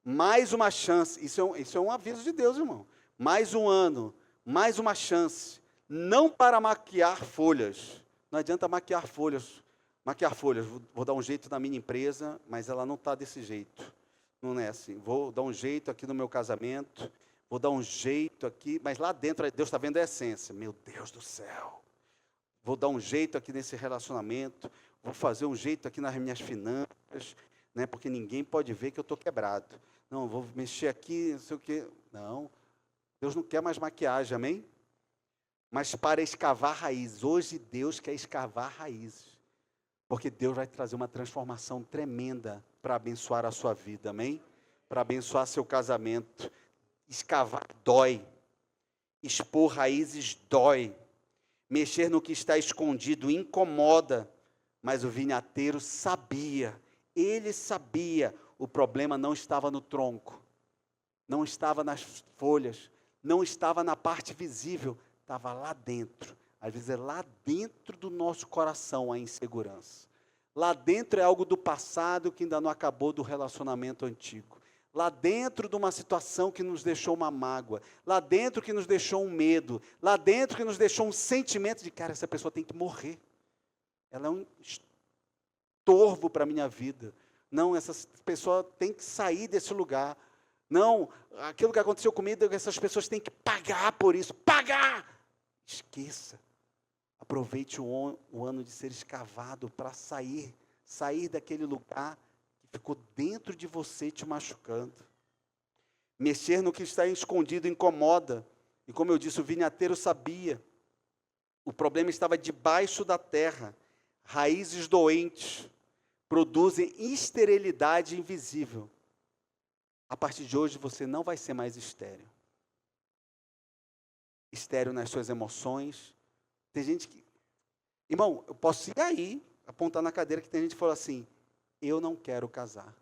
mais uma chance. Isso é um aviso de Deus, irmão. Mais um ano, mais uma chance. Não para maquiar folhas. Não adianta maquiar folhas. Vou dar um jeito na minha empresa, mas ela não está desse jeito. Não é assim. Vou dar um jeito aqui no meu casamento, vou dar um jeito aqui, mas lá dentro Deus está vendo a essência. Meu Deus do céu. Vou dar um jeito aqui nesse relacionamento, vou fazer um jeito aqui nas minhas finanças, né, porque ninguém pode ver que eu estou quebrado. Não, vou mexer aqui, não sei o quê. Não, Deus não quer mais maquiagem, amém? Mas para escavar raízes. Hoje Deus quer escavar raízes. Porque Deus vai trazer uma transformação tremenda para abençoar a sua vida, amém? Para abençoar seu casamento. Escavar dói. Expor raízes dói. Mexer no que está escondido incomoda. Mas o vinhateiro sabia, ele sabia, o problema não estava no tronco, não estava nas folhas, não estava na parte visível, estava lá dentro. Às vezes é lá dentro do nosso coração a insegurança. Lá dentro é algo do passado que ainda não acabou do relacionamento antigo. Lá dentro de uma situação que nos deixou uma mágoa. Lá dentro que nos deixou um medo. Lá dentro que nos deixou um sentimento de, cara, essa pessoa tem que morrer. Ela é um estorvo para a minha vida. Não, essa pessoa tem que sair desse lugar. Não, aquilo que aconteceu comigo, essas pessoas têm que pagar por isso. Pagar! Esqueça. Aproveite o ano de ser escavado para sair daquele lugar que ficou dentro de você te machucando. Mexer no que está escondido incomoda. E como eu disse, o vinhateiro sabia. O problema estava debaixo da terra. Raízes doentes produzem esterilidade invisível. A partir de hoje você não vai ser mais estéril. Estéril nas suas emoções. Tem gente que... Irmão, eu posso ir aí, apontar na cadeira, que tem gente que fala assim, eu não quero casar.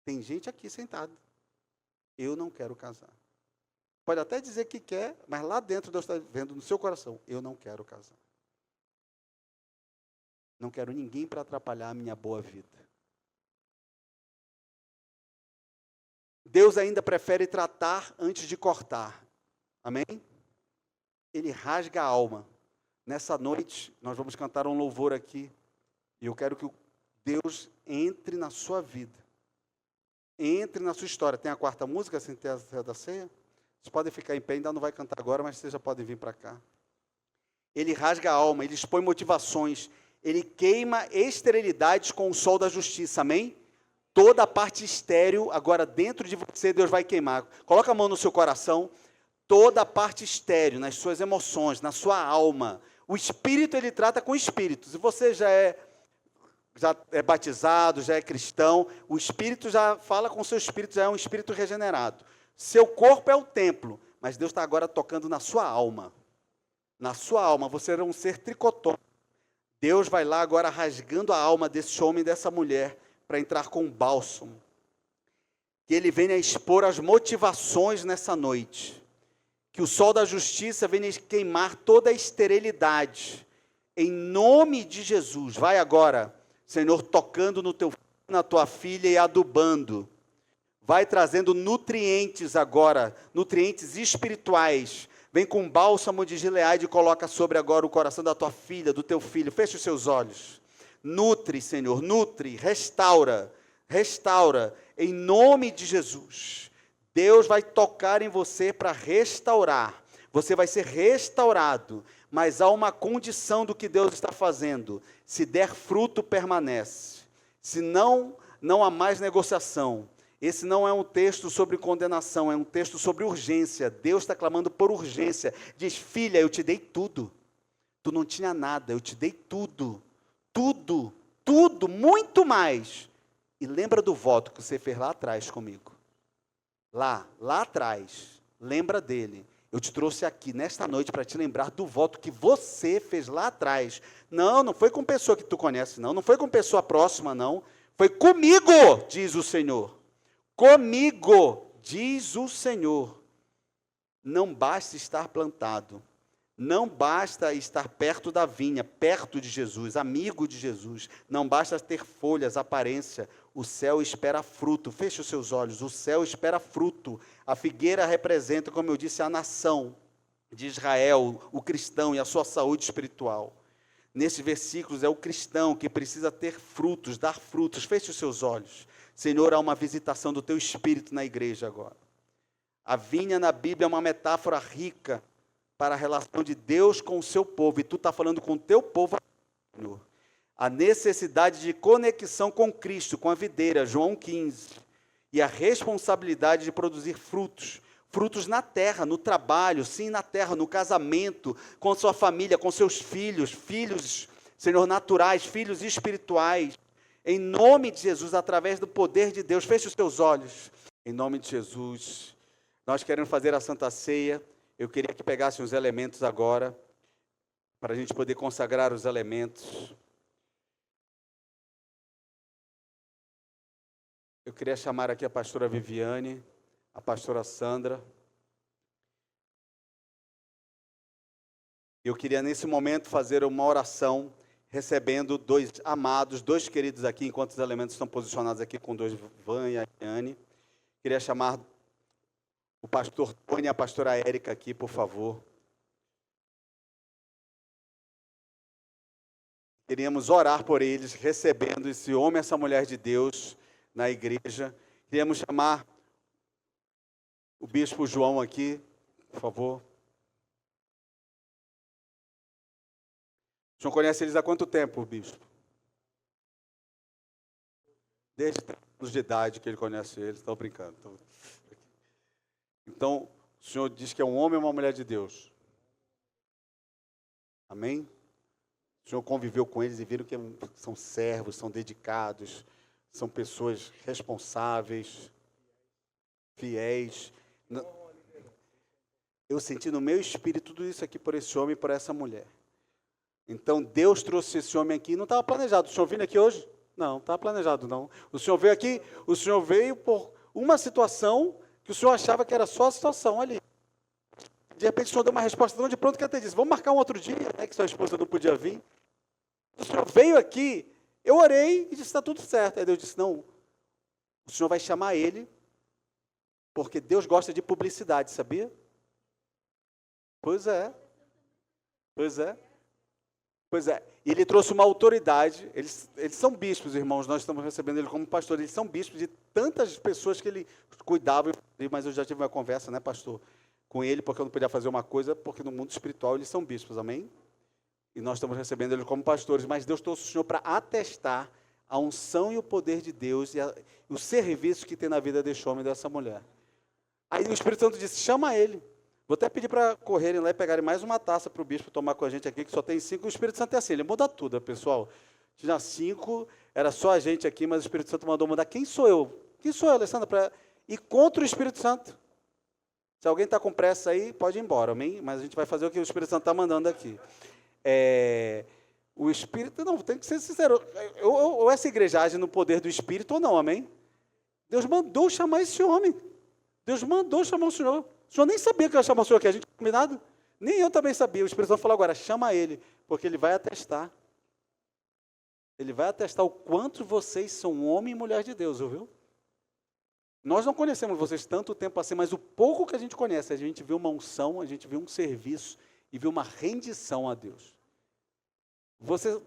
Tem gente aqui sentada. Eu não quero casar. Pode até dizer que quer, mas lá dentro Deus está vendo no seu coração, eu não quero casar. Não quero ninguém para atrapalhar a minha boa vida. Deus ainda prefere tratar antes de cortar. Amém? Ele rasga a alma. Nessa noite, nós vamos cantar um louvor aqui. E eu quero que Deus entre na sua vida. Entre na sua história. Tem a quarta música, sem ter a da ceia? Vocês podem ficar em pé, ainda não vai cantar agora, mas vocês já podem vir para cá. Ele rasga a alma, ele expõe motivações, ele queima esterilidades com o sol da justiça, amém? Toda a parte estéril, agora dentro de você, Deus vai queimar. Coloca a mão no seu coração, toda a parte estéril, nas suas emoções, na sua alma. O espírito, ele trata com o espírito. Se você já é batizado, já é cristão, o espírito já fala com o seu espírito, já é um espírito regenerado. Seu corpo é o templo, mas Deus está agora tocando na sua alma. Na sua alma, você é um ser tricotômico. Deus vai lá agora rasgando a alma desse homem e dessa mulher para entrar com bálsamo. Que ele venha expor as motivações nessa noite. Que o sol da justiça venha queimar toda a esterilidade. Em nome de Jesus. Vai agora, Senhor, tocando no teu filho, na tua filha e adubando. Vai trazendo nutrientes agora, nutrientes espirituais. Vem com bálsamo de Gileade e coloca sobre agora o coração da tua filha, do teu filho. Feche os seus olhos. Nutre, Senhor, nutre, restaura, restaura, em nome de Jesus. Deus vai tocar em você para restaurar. Você vai ser restaurado, mas há uma condição do que Deus está fazendo. Se der fruto, permanece. Se não, não há mais negociação. Esse não é um texto sobre condenação, é um texto sobre urgência. Deus está clamando por urgência. Diz, filha, eu te dei tudo. Tu não tinha nada, eu te dei tudo. Tudo, tudo, muito mais. E lembra do voto que você fez lá atrás comigo. Lá atrás. Lembra dele. Eu te trouxe aqui nesta noite para te lembrar do voto que você fez lá atrás. Não foi com pessoa que tu conhece, não foi com pessoa próxima, não. Foi comigo, diz o Senhor. Comigo, diz o Senhor. Não basta estar plantado, não basta estar perto da vinha, perto de Jesus, amigo de Jesus, não basta ter folhas, aparência, o céu espera fruto. Feche os seus olhos, o céu espera fruto. A figueira representa, como eu disse, a nação de Israel, o cristão e a sua saúde espiritual. Nesses versículos é o cristão que precisa ter frutos, dar frutos. Feche os seus olhos. Senhor, há uma visitação do teu Espírito na igreja agora. A vinha na Bíblia é uma metáfora rica para a relação de Deus com o seu povo. E tu está falando com o teu povo, Senhor. A necessidade de conexão com Cristo, com a videira, João 15. E a responsabilidade de produzir frutos. frutos na terra, no trabalho, sim, na terra, no casamento, com sua família, com seus filhos, filhos, Senhor, naturais, filhos espirituais. Em nome de Jesus, através do poder de Deus, feche os teus olhos. Em nome de Jesus, nós queremos fazer a Santa Ceia. Eu queria que pegassem os elementos agora, para a gente poder consagrar os elementos. Eu queria chamar aqui a pastora Viviane, a pastora Sandra. Eu queria, nesse momento, fazer uma oração, recebendo dois amados, dois queridos aqui, enquanto os elementos estão posicionados aqui com dois, Van e a Anne. Queria chamar o pastor Tony e a pastora Érica aqui, por favor. Queríamos orar por eles, recebendo esse homem, essa mulher de Deus na igreja. Queríamos chamar o bispo João aqui, por favor. O senhor conhece eles há quanto tempo, bispo? Desde 3 anos de idade que ele conhece eles, estou brincando. Então, o senhor diz que é um homem ou uma mulher de Deus? Amém? O senhor conviveu com eles e viram que são servos, são dedicados, são pessoas responsáveis, fiéis. Eu senti no meu espírito tudo isso aqui por esse homem e por essa mulher. Então, Deus trouxe esse homem aqui, não estava planejado. O senhor vindo aqui hoje? Não, não estava planejado, não. O senhor veio aqui, o senhor veio por uma situação que o senhor achava que era só a situação ali. De repente, o senhor deu uma resposta tão de pronto que até disse, vamos marcar um outro dia, né, que sua esposa não podia vir. O senhor veio aqui, eu orei e disse, está tudo certo. Aí Deus disse, não, o senhor vai chamar ele, porque Deus gosta de publicidade, sabia? Pois é. Pois é. Pois é, e ele trouxe uma autoridade, eles são bispos, irmãos, nós estamos recebendo ele como pastor, eles são bispos de tantas pessoas que ele cuidava, mas eu já tive uma conversa, né, pastor, com ele, porque eu não podia fazer uma coisa, porque no mundo espiritual eles são bispos, amém? E nós estamos recebendo ele como pastores, mas Deus trouxe o Senhor para atestar a unção e o poder de Deus e o serviço que tem na vida desse homem e dessa mulher. Aí o Espírito Santo disse, chama ele. Vou até pedir para correrem lá e pegarem mais uma taça para o bispo tomar com a gente aqui, que só tem 5. O Espírito Santo é assim, ele muda tudo, pessoal. Tinha 5, era só a gente aqui, mas o Espírito Santo mandou mudar. Quem sou eu? Quem sou eu, Alessandra? Para ir contra o Espírito Santo. Se alguém está com pressa aí, pode ir embora, amém? Mas a gente vai fazer o que o Espírito Santo está mandando aqui. O Espírito, não, tem que ser sincero. Ou essa igreja age no poder do Espírito ou não, amém? Deus mandou chamar esse homem. Deus mandou chamar o Senhor. O senhor nem sabia que eu ia chamar o senhor aqui, a gente tinha combinado? Nem eu também sabia. O Espírito Santo falou agora, chama ele, porque ele vai atestar. Ele vai atestar o quanto vocês são homem e mulher de Deus, ouviu? Nós não conhecemos vocês tanto tempo assim, mas o pouco que a gente conhece, a gente viu uma unção, a gente viu um serviço e viu uma rendição a Deus.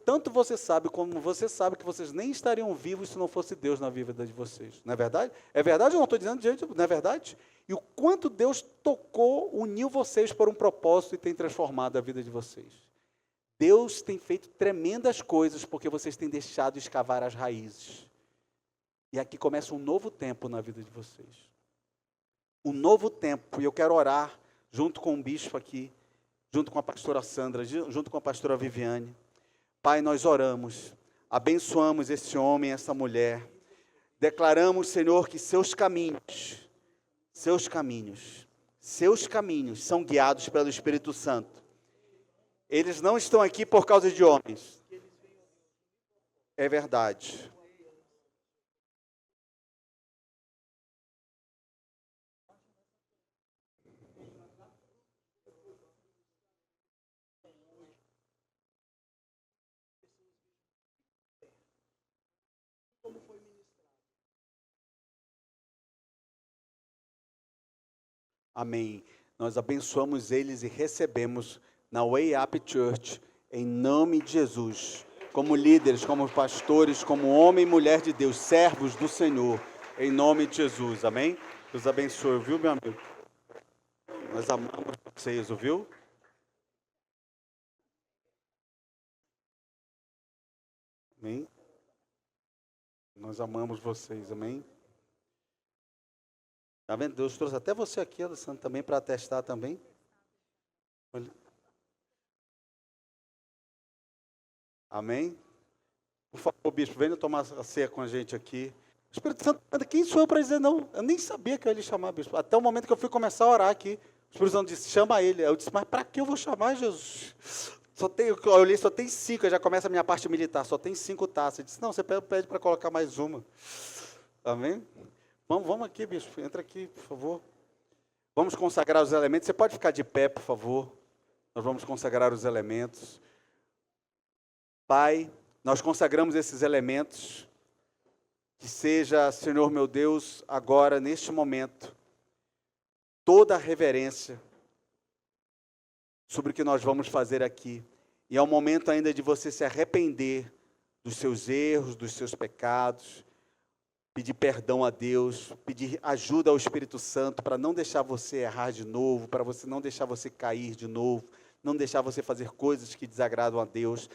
Tanto você sabe, como você sabe que vocês nem estariam vivos se não fosse Deus na vida de vocês. Não é verdade? É verdade ou não estou dizendo, gente, não é verdade? E o quanto Deus tocou, uniu vocês por um propósito e tem transformado a vida de vocês. Deus tem feito tremendas coisas porque vocês têm deixado escavar as raízes. E aqui começa um novo tempo na vida de vocês. Um novo tempo, e eu quero orar junto com o bispo aqui, junto com a pastora Sandra, junto com a pastora Viviane. Pai, nós oramos, abençoamos esse homem, essa mulher, declaramos, Senhor, que seus caminhos são guiados pelo Espírito Santo. Eles não estão aqui por causa de homens. É verdade. Amém. Nós abençoamos eles e recebemos na Way Up Church, em nome de Jesus, como líderes, como pastores, como homem e mulher de Deus, servos do Senhor, em nome de Jesus, amém? Deus abençoe, viu, meu amigo? Nós amamos vocês, ouviu? Amém? Nós amamos vocês, amém? Está vendo? Deus trouxe até você aqui, Alessandro, também para atestar também. Olha. Amém? Por favor, bispo, venha tomar a ceia com a gente aqui. O Espírito Santo, quem sou eu para dizer não? Eu nem sabia que eu ia lhe chamar, bispo. Até o momento que eu fui começar a orar aqui, o Espírito Santo disse, chama ele. Eu disse, mas para que eu vou chamar Jesus? Eu olhei, só tem 5, já começa a minha parte militar, só tem 5 taças. Eu disse, não, você pede para colocar mais uma. Amém? Vamos aqui, bispo, entra aqui, por favor. Vamos consagrar os elementos. Você pode ficar de pé, por favor. Nós vamos consagrar os elementos. Pai, nós consagramos esses elementos. Que seja, Senhor meu Deus, agora, neste momento, toda a reverência sobre o que nós vamos fazer aqui. E é o momento ainda de você se arrepender dos seus erros, dos seus pecados, pedir perdão a Deus, pedir ajuda ao Espírito Santo para não deixar você errar de novo, para você não deixar você cair de novo, não deixar você fazer coisas que desagradam a Deus,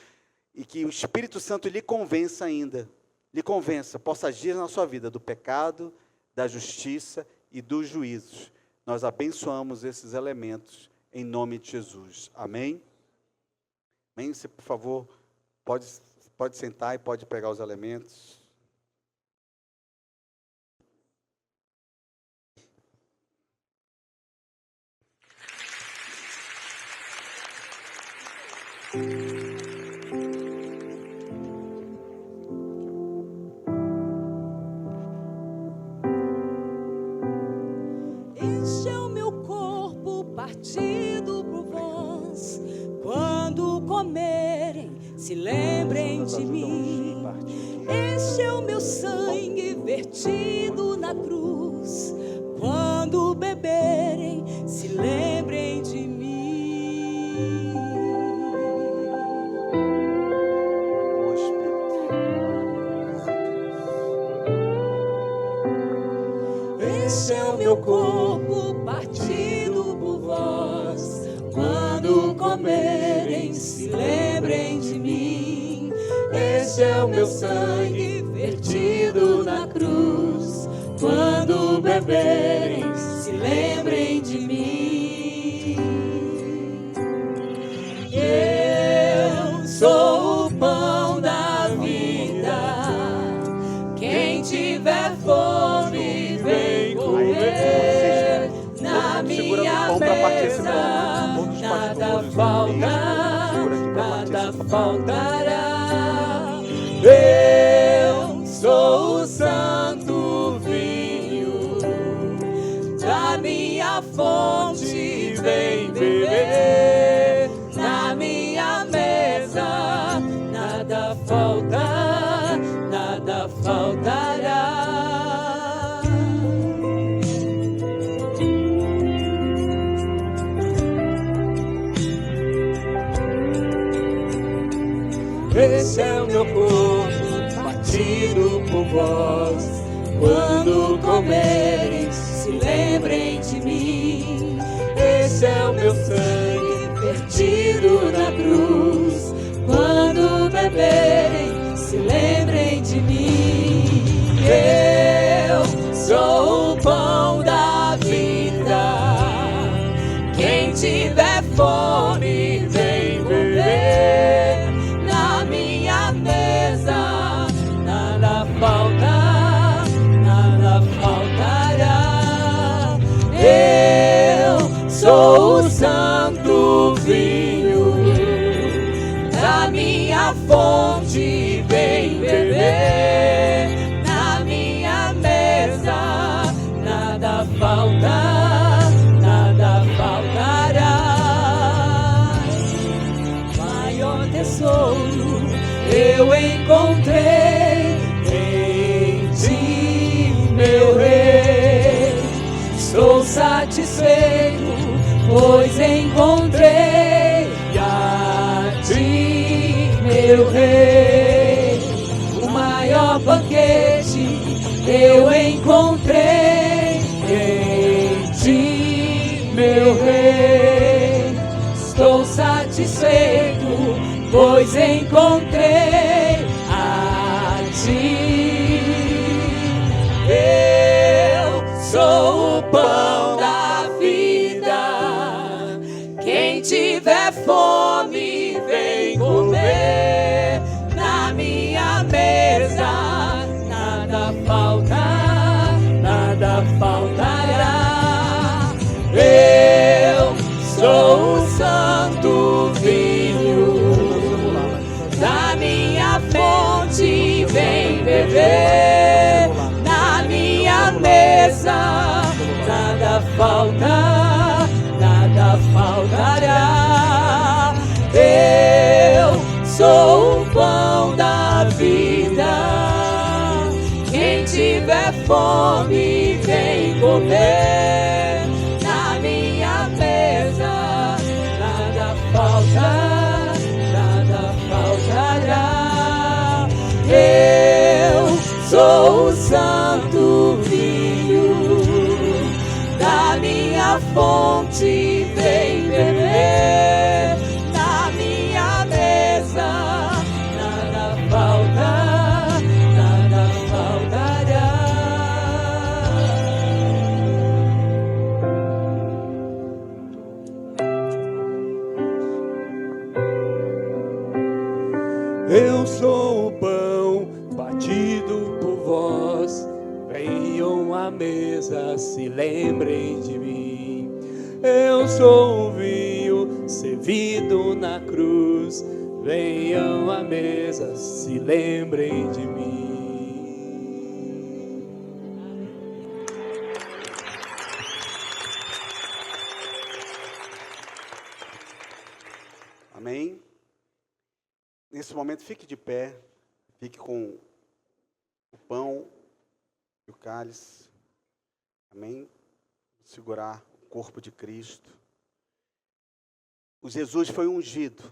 e que o Espírito Santo lhe convença ainda, lhe convença, possa agir na sua vida do pecado, da justiça e dos juízos. Nós abençoamos esses elementos em nome de Jesus. Amém? Amém? Você, por favor, pode sentar e pode pegar os elementos. Este é o meu corpo partido por vós. Quando comerem, se lembrem de mim. Este é o meu sangue vertido na cruz. Quando beberem, se lembrem de mim. Este é o meu corpo partido por vós. Quando comerem, se lembrem de mim. Este é o meu sangue vertido na cruz. Quando beberem, se lembrem de mim. Eu sou o pão da vida. Quem tiver fome, vem comer. Na minha mesa nada faltará. Eu sou o santo vinho. Da minha fonte vem beber. Na minha mesa nada faltará. Esse é o meu corpo partido por vós. Quando comerem, se lembrem de mim. Esse é o meu sangue vertido na cruz. Quando beberem, se lembrem de mim. Eu sou o pão da vida. Quem tiver fome, vem beber. Na minha mesa nada faltará. Eu sou o santo vinho. Da minha fonte vem beber. Na minha mesa nada faltará. Maior tesouro eu encontrei em ti, meu rei. Sou satisfeito, pois encontrei a ti, meu rei. O maior banquete eu encontrei em ti, meu rei. Estou satisfeito, pois encontrei a ti. Eu sou o tiver fome, vem comer na minha mesa. Nada faltará. Eu sou o santo vinho, da minha fonte vem beber na minha mesa. Nada faltará. Eu sou o pão batido por vós, venham à mesa, se lembrem de mim. Eu sou o vinho servido na cruz, venham à mesa, se lembrem de mim. Amém? Nesse momento, fique de pé, fique com o pão e o cálice. Amém? Segurar o corpo de Cristo. O Jesus foi ungido.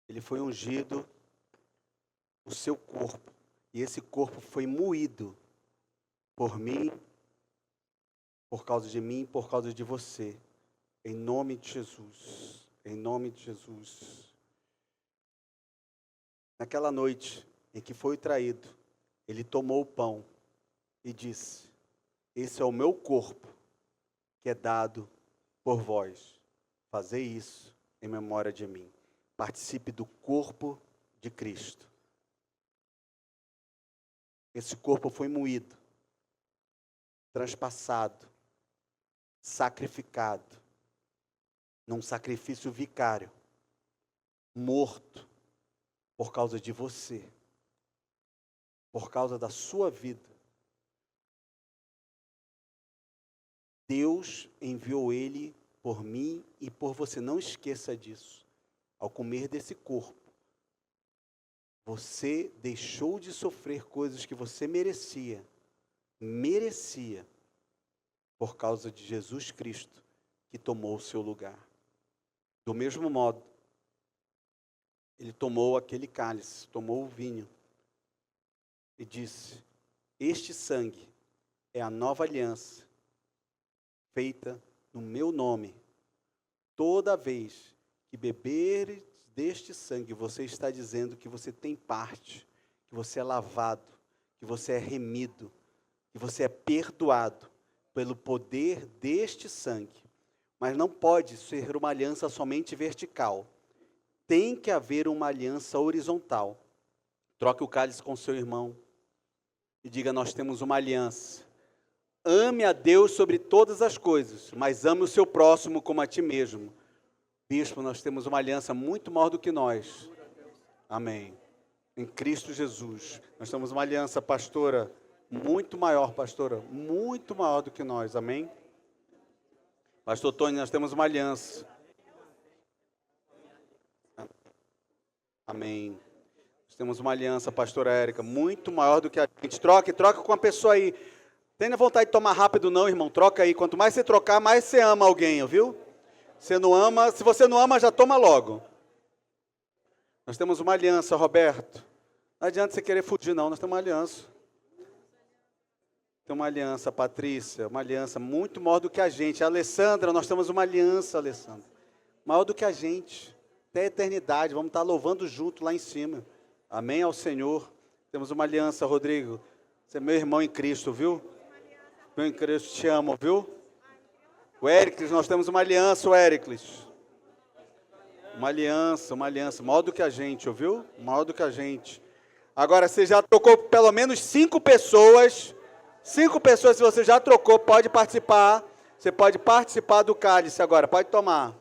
Ele foi ungido, o seu corpo. E esse corpo foi moído por mim, por causa de mim, por causa de você. Em nome de Jesus. Em nome de Jesus. Naquela noite em que foi traído, ele tomou o pão e disse: esse é o meu corpo, que é dado por vós. Fazei isso em memória de mim. Participe do corpo de Cristo. Esse corpo foi moído, transpassado, sacrificado, num sacrifício vicário, morto por causa de você, por causa da sua vida. Deus enviou ele por mim e por você. Não esqueça disso. Ao comer desse corpo, você deixou de sofrer coisas que você merecia, por causa de Jesus Cristo, que tomou o seu lugar. Do mesmo modo, ele tomou aquele cálice, tomou o vinho e disse: este sangue é a nova aliança feita no meu nome. Toda vez que beberes deste sangue, você está dizendo que você tem parte, que você é lavado, que você é remido, que você é perdoado pelo poder deste sangue. Mas não pode ser uma aliança somente vertical. Tem que haver uma aliança horizontal. Troque o cálice com seu irmão e diga: nós temos uma aliança. Ame a Deus sobre todas as coisas, mas ame o seu próximo como a ti mesmo. Bispo, nós temos uma aliança muito maior do que nós. Amém. Em Cristo Jesus. Nós temos uma aliança, pastora, muito maior, muito maior do que nós. Amém. Pastor Tony, nós temos uma aliança. Amém. Nós temos uma aliança, pastora Érica, muito maior do que a gente. Troca com a pessoa aí. Tenha vontade de tomar rápido não, irmão. Troca aí. Quanto mais você trocar, mais você ama alguém, viu? Você não ama, se você não ama, já toma logo. Nós temos uma aliança, Roberto. Não adianta você querer fugir, não. Nós temos uma aliança. Tem uma aliança, Patrícia, uma aliança muito maior do que a gente. Alessandra, nós temos uma aliança, Alessandra. Maior do que a gente. Até a eternidade, vamos estar louvando junto lá em cima. Amém ao Senhor. Temos uma aliança, Rodrigo. Você é meu irmão em Cristo, viu? Meu em Cristo, te amo, viu? O Éricles, nós temos uma aliança, o Éricles. Uma aliança, maior do que a gente, ouviu? Maior do que a gente. Agora, você já trocou pelo menos 5 pessoas. 5 pessoas, se você já trocou, pode participar. Você pode participar do cálice agora, pode tomar.